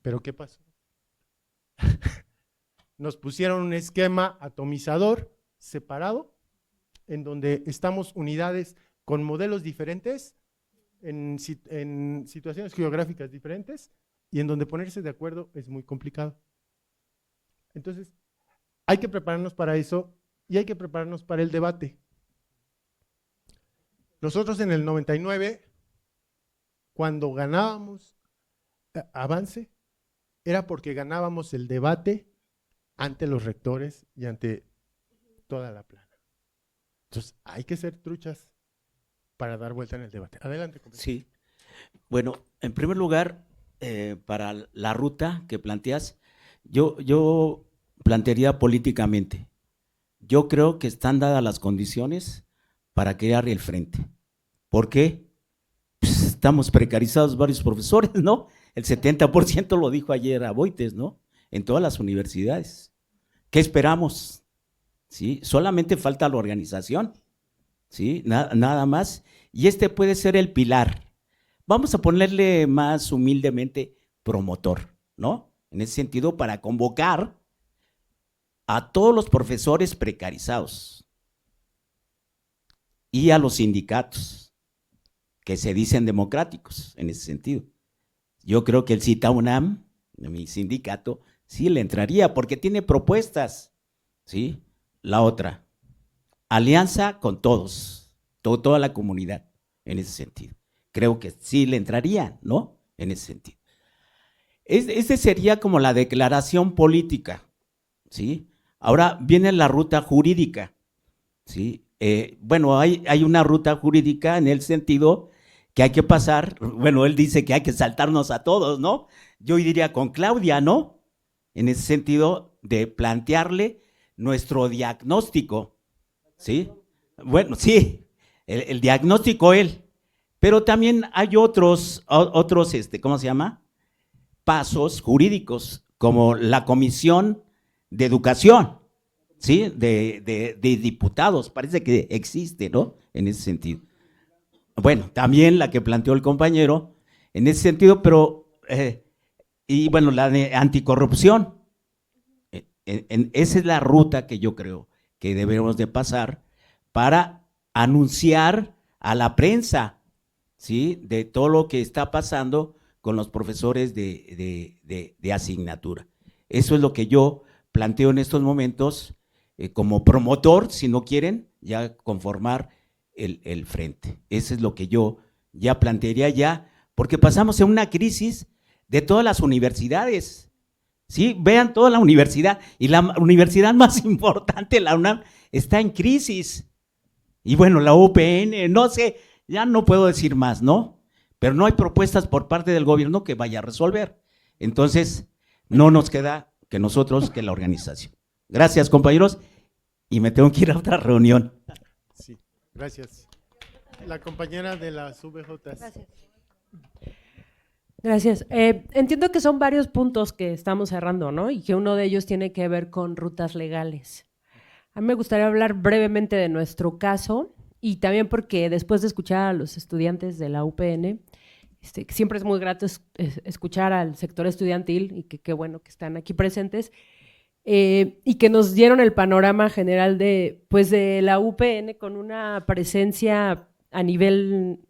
¿Pero qué pasó? Nos pusieron un esquema atomizador, separado, en donde estamos unidades con modelos diferentes, en situaciones geográficas diferentes, y en donde ponerse de acuerdo es muy complicado. Entonces, hay que prepararnos para eso y hay que prepararnos para el debate. Nosotros en el 99, cuando ganábamos avance, era porque ganábamos el debate ante los rectores y ante toda la plana. Entonces, hay que ser truchas para dar vuelta en el debate. Adelante, compañero. Sí. Bueno, en primer lugar, para la ruta que planteas, yo plantearía políticamente. Yo creo que están dadas las condiciones para crear el frente. ¿Por qué? Pues estamos precarizados varios profesores, ¿no? El 70% lo dijo ayer Aboites, ¿no? En todas las universidades. ¿Qué esperamos? ¿Sí? Solamente falta la organización, ¿sí? Nada más. Y este puede ser el pilar. Vamos a ponerle más humildemente promotor, ¿no? En ese sentido, para convocar a todos los profesores precarizados y a los sindicatos que se dicen democráticos en ese sentido. Yo creo que el CITA-UNAM, mi sindicato, sí le entraría porque tiene propuestas, ¿sí? La otra, alianza con todos, toda la comunidad en ese sentido. Creo que sí le entraría, ¿no? En ese sentido. Este sería como la declaración política, ¿sí? Ahora viene la ruta jurídica, ¿sí? Bueno, hay una ruta jurídica en el sentido que hay que pasar, bueno, él dice que hay que saltarnos a todos, ¿no? Yo diría con Claudia, ¿no? En ese sentido de plantearle nuestro diagnóstico, ¿sí? Bueno, sí, el diagnóstico él, pero también hay otros, ¿cómo se llama? Pasos jurídicos, como la Comisión de Educación, ¿sí? De diputados, parece que existe, ¿no? En ese sentido. Bueno, también la que planteó el compañero, en ese sentido, pero, y bueno, la de anticorrupción, esa es la ruta que yo creo que debemos de pasar para anunciar a la prensa, ¿sí?, de todo lo que está pasando con los profesores de asignatura. Eso es lo que yo planteo en estos momentos como promotor, si no quieren, ya conformar el frente. Eso es lo que yo ya plantearía ya, porque pasamos en una crisis de todas las universidades. Sí, vean toda la universidad, y la universidad más importante, la UNAM, está en crisis. Y bueno, la UPN, no sé, ya no puedo decir más, ¿no? Pero no hay propuestas por parte del gobierno que vaya a resolver. Entonces, no nos queda que nosotros, que la organización. Gracias, compañeros, y me tengo que ir a otra reunión. Sí, gracias. La compañera de las VJs. Gracias. Gracias. Entiendo que son varios puntos que estamos cerrando, ¿no? Y que uno de ellos tiene que ver con rutas legales. A mí me gustaría hablar brevemente de nuestro caso y también porque después de escuchar a los estudiantes de la UPN, siempre es muy grato escuchar al sector estudiantil y que qué bueno que están aquí presentes y que nos dieron el panorama general de la UPN con una presencia a nivel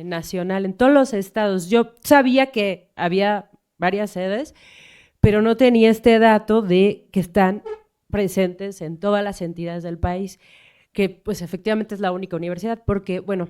nacional, en todos los estados. Yo sabía que había varias sedes, pero no tenía este dato de que están presentes en todas las entidades del país, que pues efectivamente es la única universidad, porque bueno,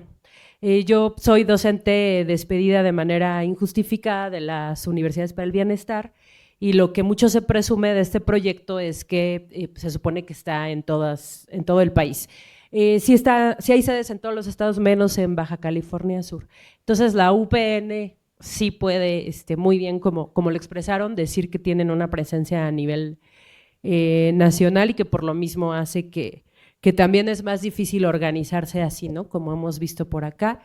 yo soy docente despedida de manera injustificada de las universidades para el bienestar, y lo que mucho se presume de este proyecto es que se supone que está en todo el país. Sí hay sedes en todos los estados, menos en Baja California Sur. Entonces la UPN sí puede, muy bien, como lo expresaron, decir que tienen una presencia a nivel nacional y que por lo mismo hace que también es más difícil organizarse así, ¿no? Como hemos visto por acá,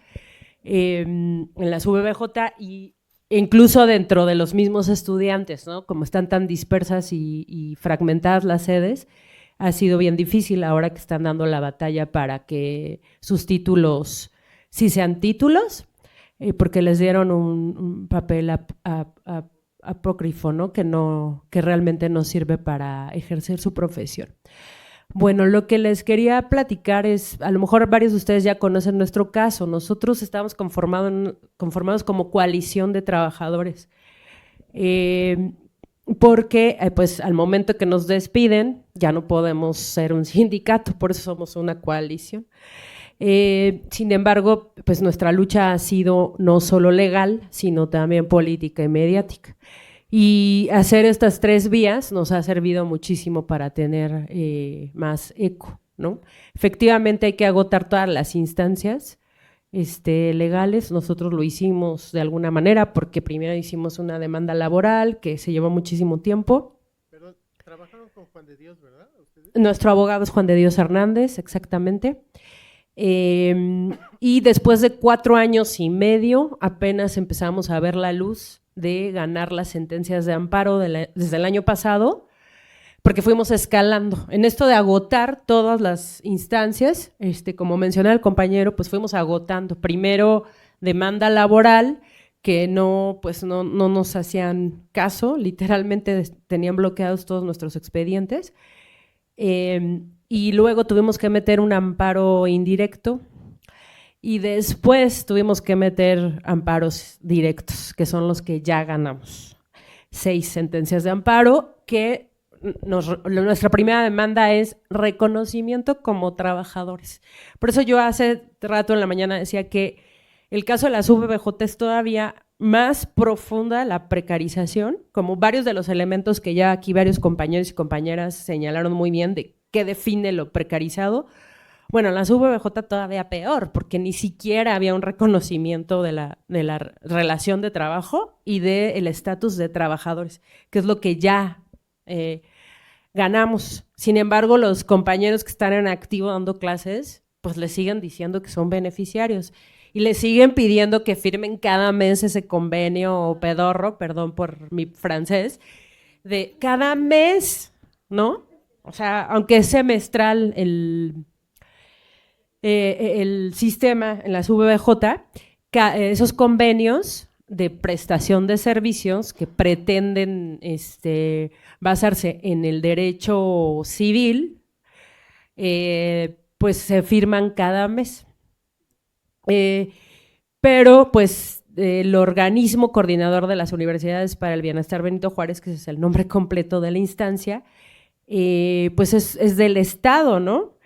en las VBJ y incluso dentro de los mismos estudiantes, ¿no? Como están tan dispersas y fragmentadas las sedes, ha sido bien difícil ahora que están dando la batalla para que sus títulos sí sean títulos, porque les dieron un papel apócrifo, ¿no? Que realmente no sirve para ejercer su profesión. Bueno, lo que les quería platicar es, a lo mejor varios de ustedes ya conocen nuestro caso, nosotros estamos conformados como coalición de trabajadores, porque pues al momento que nos despiden ya no podemos ser un sindicato, por eso somos una coalición. Sin embargo, pues nuestra lucha ha sido no solo legal, sino también política y mediática. Y hacer estas tres vías nos ha servido muchísimo para tener más eco, ¿no? Efectivamente hay que agotar todas las instancias legales. Nosotros lo hicimos de alguna manera porque primero hicimos una demanda laboral que se llevó muchísimo tiempo. Pero trabajaron con Juan de Dios, ¿verdad? ¿Ustedes? Nuestro abogado es Juan de Dios Hernández, exactamente. Y después de 4 años y medio apenas empezamos a ver la luz de ganar las sentencias de amparo desde el año pasado, porque fuimos escalando. En esto de agotar todas las instancias, como mencionaba el compañero, pues fuimos agotando. Primero demanda laboral, que no nos hacían caso, literalmente tenían bloqueados todos nuestros expedientes. Y luego tuvimos que meter un amparo indirecto y después tuvimos que meter amparos directos, que son los que ya ganamos. 6 sentencias de amparo que nuestra primera demanda es reconocimiento como trabajadores. Por eso yo hace rato en la mañana decía que el caso de las VBJ es todavía más profunda la precarización, como varios de los elementos que ya aquí varios compañeros y compañeras señalaron muy bien de qué define lo precarizado. Bueno, en las VBJ todavía peor, porque ni siquiera había un reconocimiento de la relación de trabajo y del estatus de trabajadores, que es lo que ya ganamos. Sin embargo, los compañeros que están en activo dando clases, pues les siguen diciendo que son beneficiarios y les siguen pidiendo que firmen cada mes ese convenio pedorro, perdón por mi francés, de cada mes, ¿no? O sea, aunque es semestral el sistema en las VBJ, esos convenios de prestación de servicios que pretenden basarse en el derecho civil, pues se firman cada mes. Pero pues el organismo coordinador de las universidades para el bienestar Benito Juárez, que es el nombre completo de la instancia, pues es del Estado, ¿no?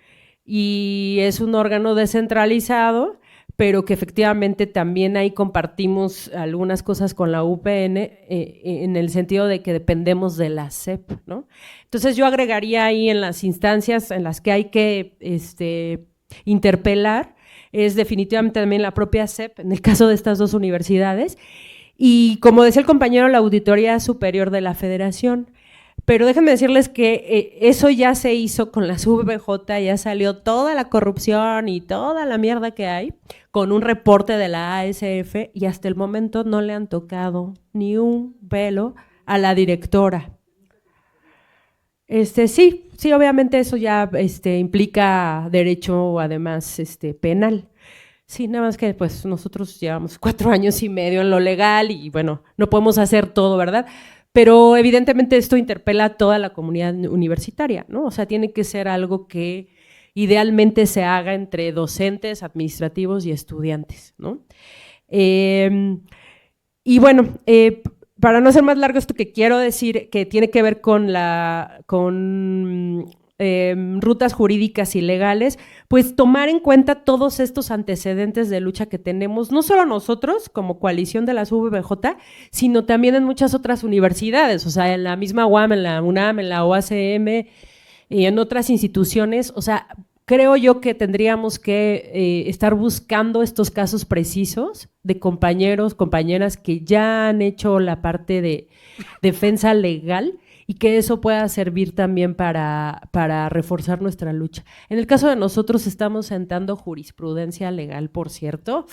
Y es un órgano descentralizado, pero que efectivamente también ahí compartimos algunas cosas con la UPN en el sentido de que dependemos de la SEP, ¿no? Entonces yo agregaría ahí en las instancias en las que hay que interpelar, es definitivamente también la propia SEP, en el caso de estas dos universidades, y como decía el compañero, la Auditoría Superior de la Federación. Pero déjenme decirles que eso ya se hizo con las VJ, ya salió toda la corrupción y toda la mierda que hay con un reporte de la ASF y hasta el momento no le han tocado ni un pelo a la directora. Sí, obviamente eso ya implica derecho además penal. Sí, nada más que pues nosotros llevamos 4 años y medio en lo legal y bueno, no podemos hacer todo, ¿verdad? Pero evidentemente esto interpela a toda la comunidad universitaria, ¿no? O sea, tiene que ser algo que idealmente se haga entre docentes, administrativos y estudiantes, ¿no? Y bueno, para no hacer más largo esto que quiero decir, que tiene que ver con rutas jurídicas y legales, pues tomar en cuenta todos estos antecedentes de lucha que tenemos, no solo nosotros como coalición de las VJ, sino también en muchas otras universidades, o sea, en la misma UAM, en la UNAM, en la OACM y en otras instituciones. O sea, creo yo que tendríamos que estar buscando estos casos precisos de compañeros, compañeras que ya han hecho la parte de defensa legal y que eso pueda servir también para reforzar nuestra lucha. En el caso de nosotros estamos sentando jurisprudencia legal, por cierto,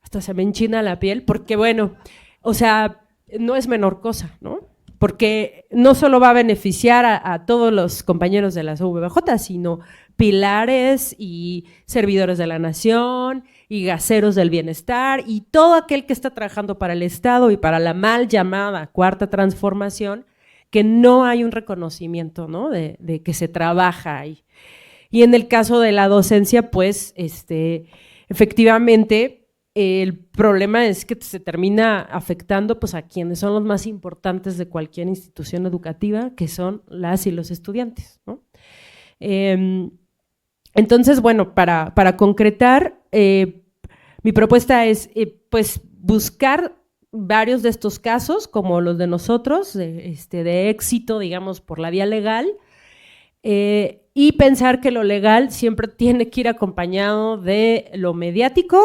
hasta se me enchina la piel, porque bueno, o sea, no es menor cosa, ¿no? Porque no solo va a beneficiar a todos los compañeros de las VJ, sino pilares y servidores de la nación y gaseros del bienestar y todo aquel que está trabajando para el Estado y para la mal llamada cuarta transformación, que no hay un reconocimiento, ¿no? de que se trabaja ahí. Y en el caso de la docencia, pues, efectivamente, el problema es que se termina afectando pues, a quienes son los más importantes de cualquier institución educativa, que son las y los estudiantes, ¿no? Entonces, bueno, para concretar, mi propuesta es pues, buscar varios de estos casos, como los de nosotros, de éxito, digamos, por la vía legal, y pensar que lo legal siempre tiene que ir acompañado de lo mediático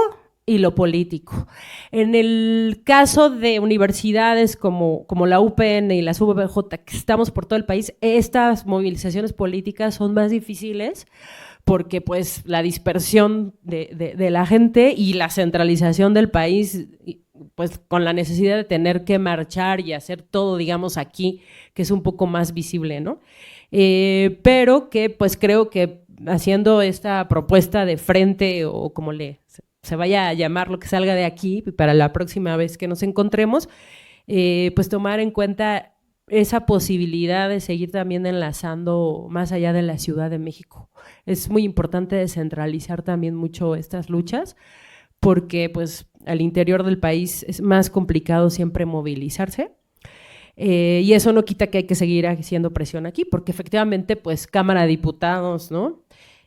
y lo político. En el caso de universidades como la UPN y las VJ, que estamos por todo el país, estas movilizaciones políticas son más difíciles porque pues la dispersión de la gente y la centralización del país, pues con la necesidad de tener que marchar y hacer todo, digamos, aquí, que es un poco más visible, ¿no? Pero que pues creo que haciendo esta propuesta de frente o como se vaya a llamar lo que salga de aquí para la próxima vez que nos encontremos, pues tomar en cuenta esa posibilidad de seguir también enlazando más allá de la Ciudad de México. Es muy importante descentralizar también mucho estas luchas porque pues al interior del país es más complicado siempre movilizarse. Y eso no quita que hay que seguir haciendo presión aquí, porque efectivamente, pues, Cámara de Diputados, ¿no?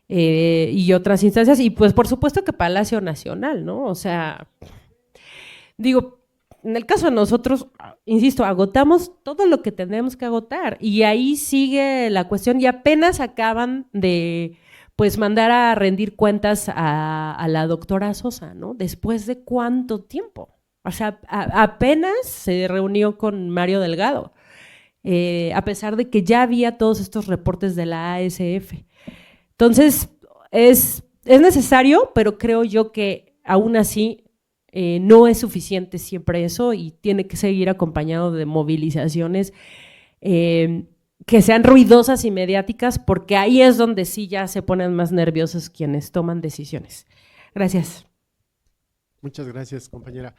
Y otras instancias, y pues, por supuesto que Palacio Nacional, ¿no? O sea, digo, en el caso de nosotros, insisto, agotamos todo lo que tenemos que agotar, y ahí sigue la cuestión, y apenas acaban de, pues, mandar a rendir cuentas a la doctora Sosa, ¿no? ¿Después de cuánto tiempo? O sea, apenas se reunió con Mario Delgado, a pesar de que ya había todos estos reportes de la ASF. Entonces, es necesario, pero creo yo que aún así no es suficiente siempre eso y tiene que seguir acompañado de movilizaciones que sean ruidosas y mediáticas, porque ahí es donde sí ya se ponen más nerviosos quienes toman decisiones. Gracias. Muchas gracias, compañera.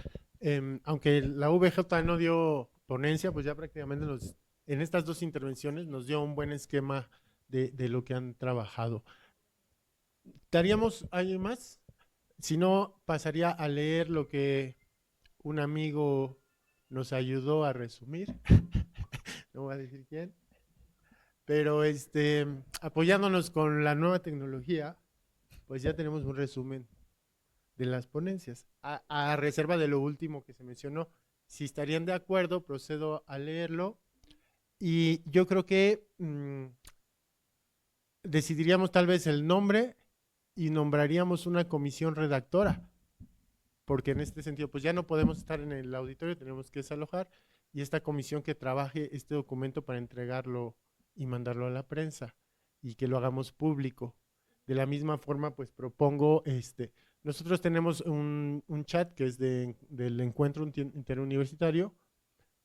Aunque la VJ no dio ponencia, pues ya prácticamente en estas dos intervenciones nos dio un buen esquema de lo que han trabajado. ¿Daríamos alguien más? Si no, pasaría a leer lo que un amigo nos ayudó a resumir. No voy a decir quién. Pero apoyándonos con la nueva tecnología, pues ya tenemos un resumen de las ponencias. A reserva de lo último que se mencionó, si estarían de acuerdo, procedo a leerlo. Y yo creo que decidiríamos tal vez el nombre y nombraríamos una comisión redactora, porque en este sentido, pues ya no podemos estar en el auditorio, tenemos que desalojar, y esta comisión que trabaje este documento para entregarlo y mandarlo a la prensa, y que lo hagamos público. De la misma forma, pues propongo, nosotros tenemos un chat que es del encuentro interuniversitario,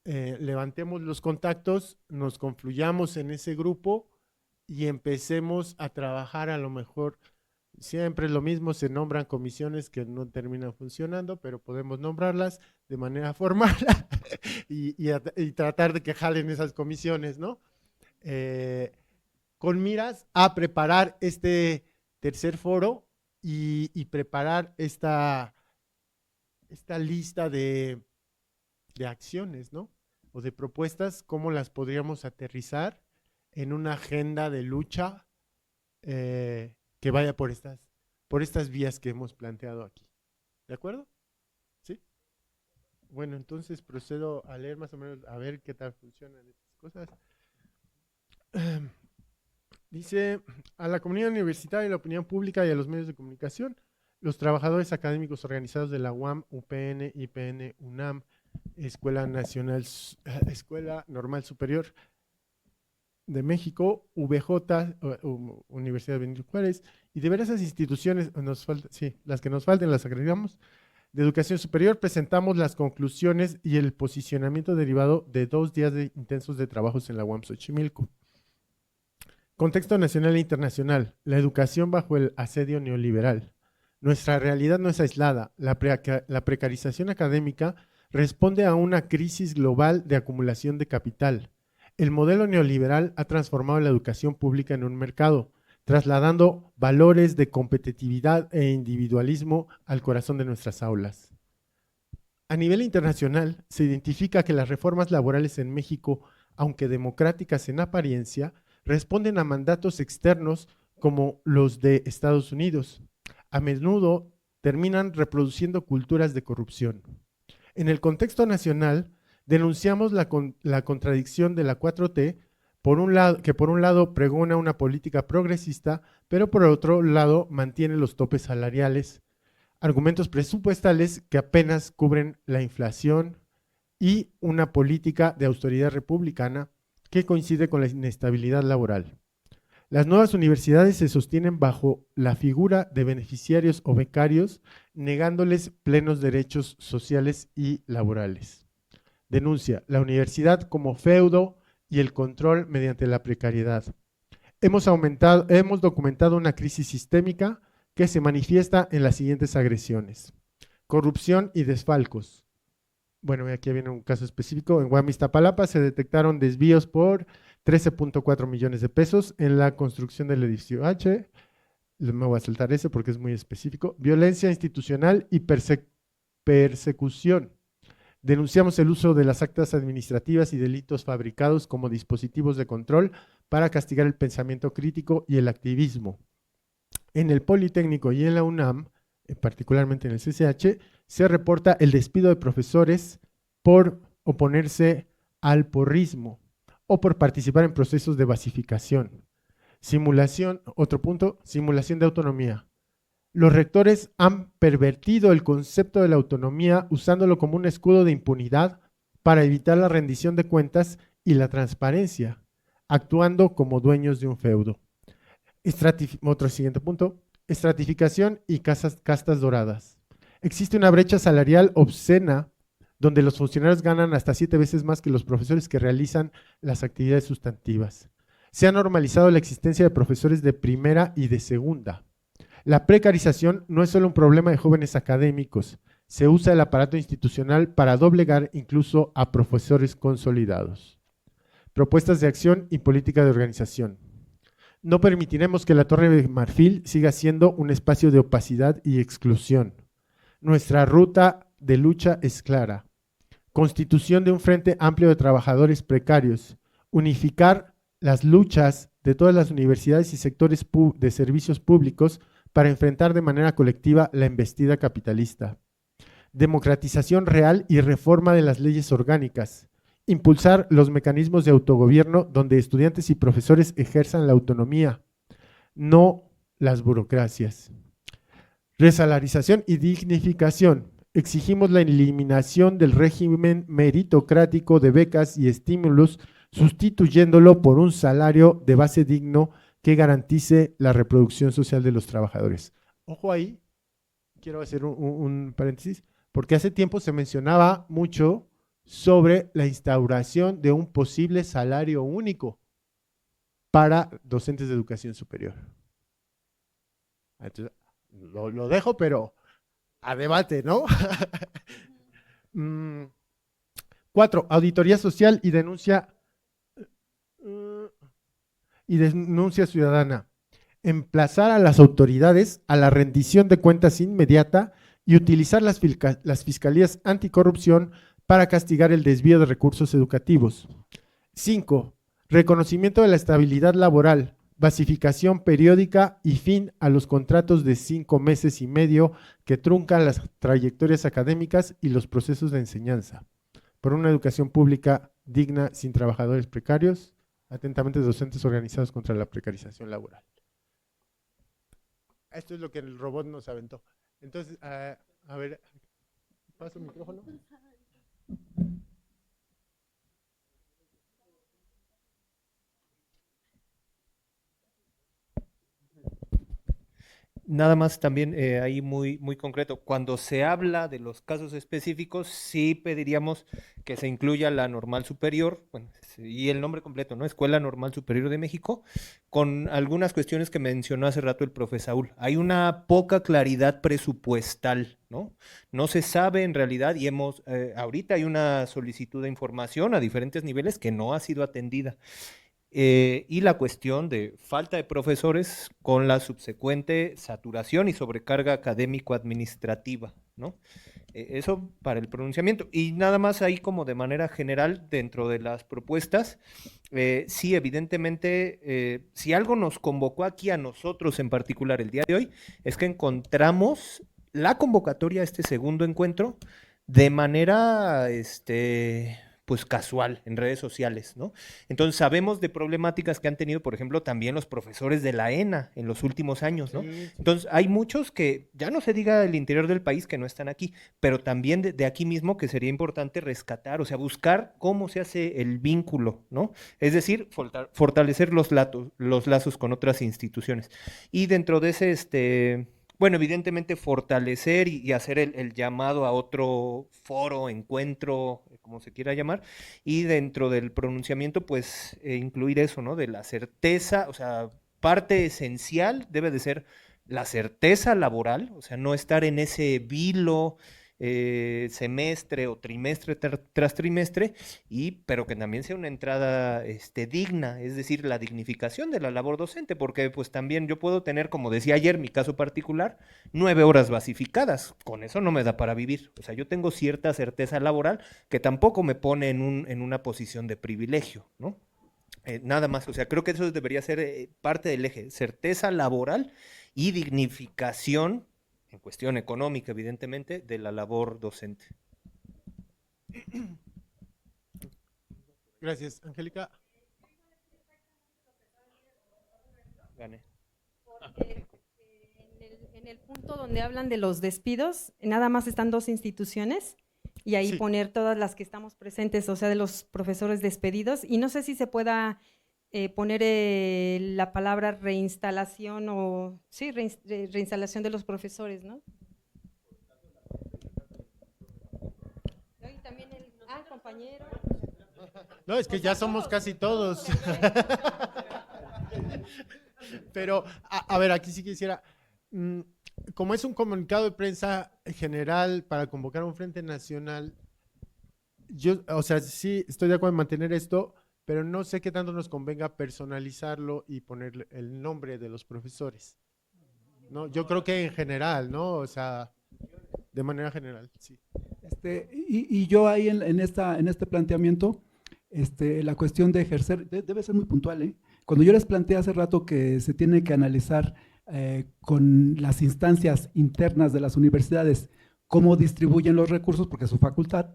levantemos los contactos, nos confluyamos en ese grupo y empecemos a trabajar. A lo mejor siempre es lo mismo, se nombran comisiones que no terminan funcionando, pero podemos nombrarlas de manera formal y tratar de que jalen esas comisiones, ¿no? Con miras a preparar este tercer foro y preparar esta lista de acciones, ¿no? O de propuestas, cómo las podríamos aterrizar en una agenda de lucha que vaya por estas vías que hemos planteado aquí. ¿De acuerdo? ¿Sí? Bueno, entonces procedo a leer más o menos, a ver qué tal funcionan estas cosas. Dice: a la comunidad universitaria, la opinión pública y a los medios de comunicación, los trabajadores académicos organizados de la UAM, UPN, IPN, UNAM, Escuela Normal Superior de México, VJ, Universidad Benito Juárez, y de diversas instituciones, las que nos falten las agregamos, de educación superior, presentamos las conclusiones y el posicionamiento derivado de 2 días intensos de trabajos en la UAM Xochimilco. Contexto nacional e internacional. La educación bajo el asedio neoliberal. Nuestra realidad no es aislada. La precarización académica responde a una crisis global de acumulación de capital. El modelo neoliberal ha transformado la educación pública en un mercado, trasladando valores de competitividad e individualismo al corazón de nuestras aulas. A nivel internacional, se identifica que las reformas laborales en México, aunque democráticas en apariencia, responden a mandatos externos como los de Estados Unidos. A menudo terminan reproduciendo culturas de corrupción. En el contexto nacional, denunciamos la contradicción de la 4T, que por un lado pregona una política progresista, pero por otro lado mantiene los topes salariales, argumentos presupuestales que apenas cubren la inflación y una política de austeridad republicana que coincide con la inestabilidad laboral. Las nuevas universidades se sostienen bajo la figura de beneficiarios o becarios, negándoles plenos derechos sociales y laborales. Denuncia la universidad como feudo y el control mediante la precariedad. Hemos documentado una crisis sistémica que se manifiesta en las siguientes agresiones: corrupción y desfalcos. Bueno, aquí viene un caso específico. En UAM Iztapalapa se detectaron desvíos por 13.4 millones de pesos en la construcción del edificio H. Me voy a saltar ese porque es muy específico. Violencia institucional y persecución. Denunciamos el uso de las actas administrativas y delitos fabricados como dispositivos de control para castigar el pensamiento crítico y el activismo. En el Politécnico y en la UNAM, particularmente en el CCH, se reporta el despido de profesores por oponerse al porrismo o por participar en procesos de basificación. Simulación, otro punto, simulación de autonomía. Los rectores han pervertido el concepto de la autonomía usándolo como un escudo de impunidad para evitar la rendición de cuentas y la transparencia, actuando como dueños de un feudo. Otro siguiente punto, estratificación y castas doradas. Existe una brecha salarial obscena donde los funcionarios ganan hasta 7 veces más que los profesores que realizan las actividades sustantivas. Se ha normalizado la existencia de profesores de primera y de segunda. La precarización no es solo un problema de jóvenes académicos, se usa el aparato institucional para doblegar incluso a profesores consolidados. Propuestas de acción y política de organización. No permitiremos que la Torre de Marfil siga siendo un espacio de opacidad y exclusión. Nuestra ruta de lucha es clara. Constitución de un frente amplio de trabajadores precarios. Unificar las luchas de todas las universidades y sectores de servicios públicos para enfrentar de manera colectiva la embestida capitalista. Democratización real y reforma de las leyes orgánicas. Impulsar los mecanismos de autogobierno donde estudiantes y profesores ejerzan la autonomía, no las burocracias. Resalarización y dignificación. Exigimos la eliminación del régimen meritocrático de becas y estímulos, sustituyéndolo por un salario de base digno que garantice la reproducción social de los trabajadores. Ojo ahí, quiero hacer un paréntesis, porque hace tiempo se mencionaba mucho sobre la instauración de un posible salario único para docentes de educación superior. Entonces, lo dejo, pero a debate, ¿no? 4. Auditoría social y denuncia ciudadana. Emplazar a las autoridades a la rendición de cuentas inmediata y utilizar las fiscalías anticorrupción para castigar el desvío de recursos educativos. 5. Reconocimiento de la estabilidad laboral, basificación periódica y fin a los contratos de 5 meses y medio que truncan las trayectorias académicas y los procesos de enseñanza. Por una educación pública digna, sin trabajadores precarios. Atentamente, docentes organizados contra la precarización laboral. Esto es lo que el robot nos aventó. Entonces, a ver, ¿paso el micrófono? Nada más también ahí muy concreto. Cuando se habla de los casos específicos, sí pediríamos que se incluya la Normal Superior, bueno, y el nombre completo, ¿no? Escuela Normal Superior de México, con algunas cuestiones que mencionó hace rato el profe Saúl. Hay una poca claridad presupuestal, ¿no? No se sabe en realidad y ahorita hay una solicitud de información a diferentes niveles que no ha sido atendida. Y la cuestión de falta de profesores con la subsecuente saturación y sobrecarga académico-administrativa, ¿no? Eso para el pronunciamiento. Y nada más ahí como de manera general dentro de las propuestas, sí, evidentemente, si algo nos convocó aquí a nosotros en particular el día de hoy, es que encontramos la convocatoria a este segundo encuentro de manera, pues casual en redes sociales, ¿no? Entonces sabemos de problemáticas que han tenido, por ejemplo, también los profesores de la ENA en los últimos años, ¿no? Sí. Entonces hay muchos que, ya no se diga del interior del país que no están aquí, pero también de aquí mismo que sería importante rescatar, o sea, buscar cómo se hace el vínculo, ¿no? Es decir, fortalecer los lazos con otras instituciones. Y dentro de ese, bueno, evidentemente fortalecer y hacer el llamado a otro foro, encuentro, como se quiera llamar, y dentro del pronunciamiento, pues, incluir eso, ¿no? De la certeza, o sea, parte esencial debe de ser la certeza laboral, o sea, no estar en ese vilo semestre o trimestre tras trimestre, pero que también sea una entrada digna, es decir, la dignificación de la labor docente, porque pues también yo puedo tener, como decía ayer, mi caso particular, 9 horas basificadas, con eso no me da para vivir, o sea, yo tengo cierta certeza laboral que tampoco me pone en una posición de privilegio, ¿no? Nada más, o sea, creo que eso debería ser parte del eje, certeza laboral y dignificación en cuestión económica, evidentemente, de la labor docente. Gracias, Angélica. Gané. En el punto donde hablan de los despidos, nada más están 2 instituciones y ahí sí, poner todas las que estamos presentes, o sea, de los profesores despedidos, y no sé si se pueda poner la palabra reinstalación o, sí, reinstalación de los profesores, ¿no? Y también el compañero. No, es que ya somos casi todos. Pero, a ver, aquí sí quisiera, como es un comunicado de prensa general para convocar un frente nacional, yo, o sea, sí estoy de acuerdo en mantener esto, pero no sé qué tanto nos convenga personalizarlo y ponerle el nombre de los profesores. ¿No? Yo creo que en general, ¿no? O sea, de manera general, sí. Y yo ahí en este planteamiento, la cuestión de ejercer, debe ser muy puntual, ¿eh? Cuando yo les planteé hace rato que se tiene que analizar con las instancias internas de las universidades cómo distribuyen los recursos, porque es su facultad,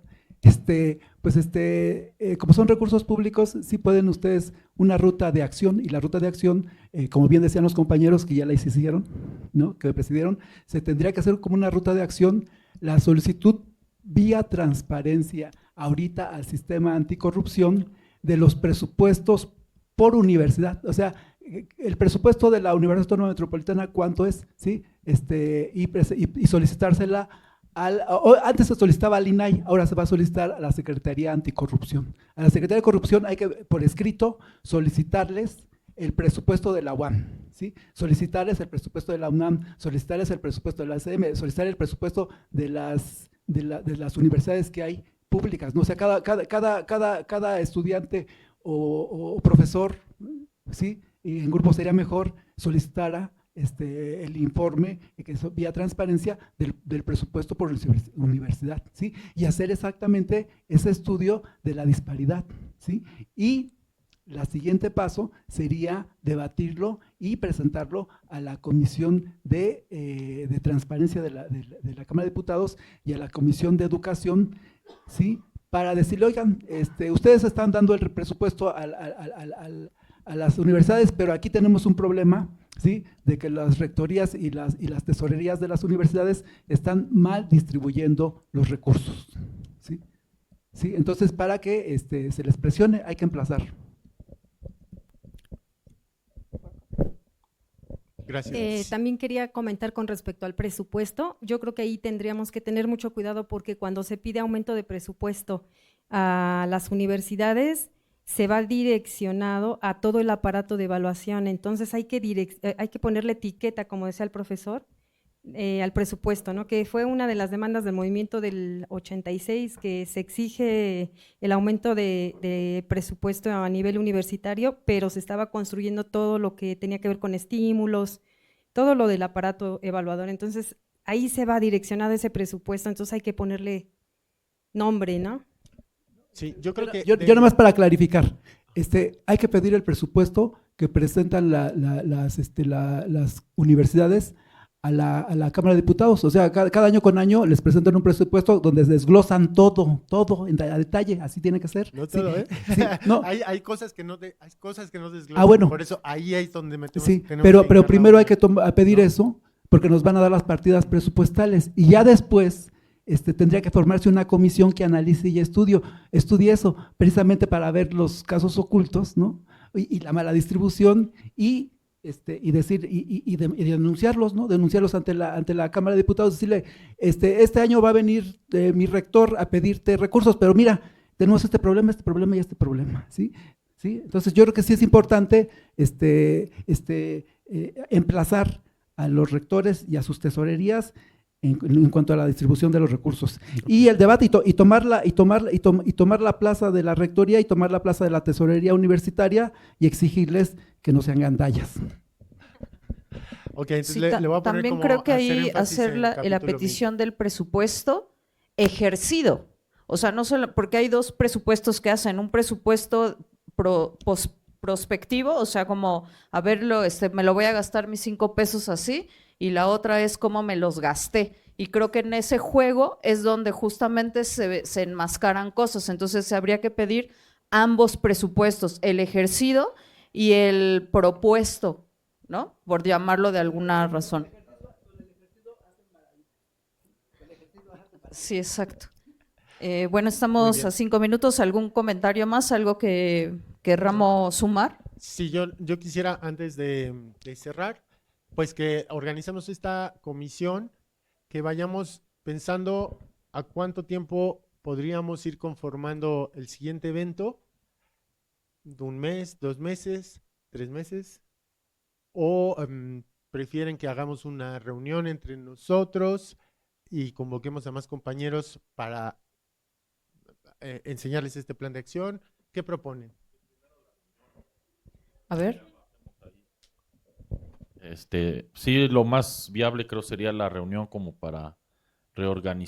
como son recursos públicos, sí pueden ustedes una ruta de acción, y la ruta de acción, como bien decían los compañeros que ya la hicieron, ¿no? Que presidieron, se tendría que hacer como una ruta de acción, la solicitud vía transparencia ahorita al sistema anticorrupción de los presupuestos por universidad, o sea, el presupuesto de la Universidad Autónoma Metropolitana, ¿cuánto es? ¿Sí? Y solicitársela antes se solicitaba al INAI, ahora se va a solicitar a la Secretaría Anticorrupción. A la Secretaría de Corrupción hay que, por escrito, solicitarles el presupuesto de la UAM, ¿sí? Solicitarles el presupuesto de la UNAM, solicitarles el presupuesto de la ACM, solicitar el presupuesto de las universidades que hay públicas, ¿no? O sea, cada estudiante o profesor, ¿sí? Y en grupo sería mejor solicitara el informe que es vía transparencia del presupuesto por universidad, ¿sí? Y hacer exactamente ese estudio de la disparidad, ¿sí? Y el siguiente paso sería debatirlo y presentarlo a la Comisión de Transparencia de la Cámara de Diputados y a la Comisión de Educación, ¿sí? Para decirle, oigan, ustedes están dando el presupuesto a las universidades, pero aquí tenemos un problema, ¿sí? De que las rectorías y las tesorerías de las universidades están mal distribuyendo los recursos, ¿sí? ¿Sí? Entonces, para que se les presione, hay que emplazar. Gracias. También quería comentar con respecto al presupuesto. Yo creo que ahí tendríamos que tener mucho cuidado porque cuando se pide aumento de presupuesto a las universidades, se va direccionado a todo el aparato de evaluación. Entonces hay que ponerle etiqueta, como decía el profesor, al presupuesto, ¿no? Que fue una de las demandas del movimiento del 86, que se exige el aumento de presupuesto a nivel universitario, pero se estaba construyendo todo lo que tenía que ver con estímulos, todo lo del aparato evaluador. Entonces ahí se va direccionado ese presupuesto, entonces hay que ponerle nombre, ¿no? Sí, yo creo que… Yo nada más para clarificar, hay que pedir el presupuesto que presentan las universidades a la Cámara de Diputados. O sea, cada año con año les presentan un presupuesto donde desglosan todo a detalle, así tiene que ser. No todo, sí, ¿eh? Sí, no. hay cosas que no desglosan. Ah, bueno. Por eso ahí es donde metemos. Sí, pero primero hay que pedir eso, porque nos van a dar las partidas presupuestales y ya después tendría que formarse una comisión que analice y estudie eso, precisamente para ver los casos ocultos, ¿no? Y la mala distribución y decir y denunciarlos, ¿no? Denunciarlos ante la Cámara de Diputados, decirle, este año va a venir mi rector a pedirte recursos, pero mira, tenemos este problema y este problema, ¿sí? ¿Sí? Entonces yo creo que sí es importante emplazar a los rectores y a sus tesorerías en cuanto a la distribución de los recursos y el debate y tomar la plaza de la rectoría y tomar la plaza de la tesorería universitaria y exigirles que no sean gandallas. Ok, entonces Sí, le voy a poner también como creo que hacer ahí énfasis hacer en la capítulo petición del presupuesto ejercido, o sea, no solo porque hay dos presupuestos que hacen, un presupuesto prospectivo, o sea, como a verlo, me lo voy a gastar mis 5 pesos así, y la otra es cómo me los gasté. Y creo que en ese juego es donde justamente se enmascaran cosas. Entonces se habría que pedir ambos presupuestos, el ejercido y el propuesto, ¿no? Por llamarlo de alguna razón. Sí, exacto. Bueno, estamos a 5 minutos. ¿Algún comentario más? ¿Algo que querramos sumar? Sí, yo quisiera, antes de cerrar, pues que organizamos esta comisión, que vayamos pensando a cuánto tiempo podríamos ir conformando el siguiente evento, de 1 mes, 2 meses, 3 meses, o prefieren que hagamos una reunión entre nosotros y convoquemos a más compañeros para enseñarles este plan de acción? ¿Qué proponen? A ver. Sí, lo más viable creo sería la reunión como para reorganizar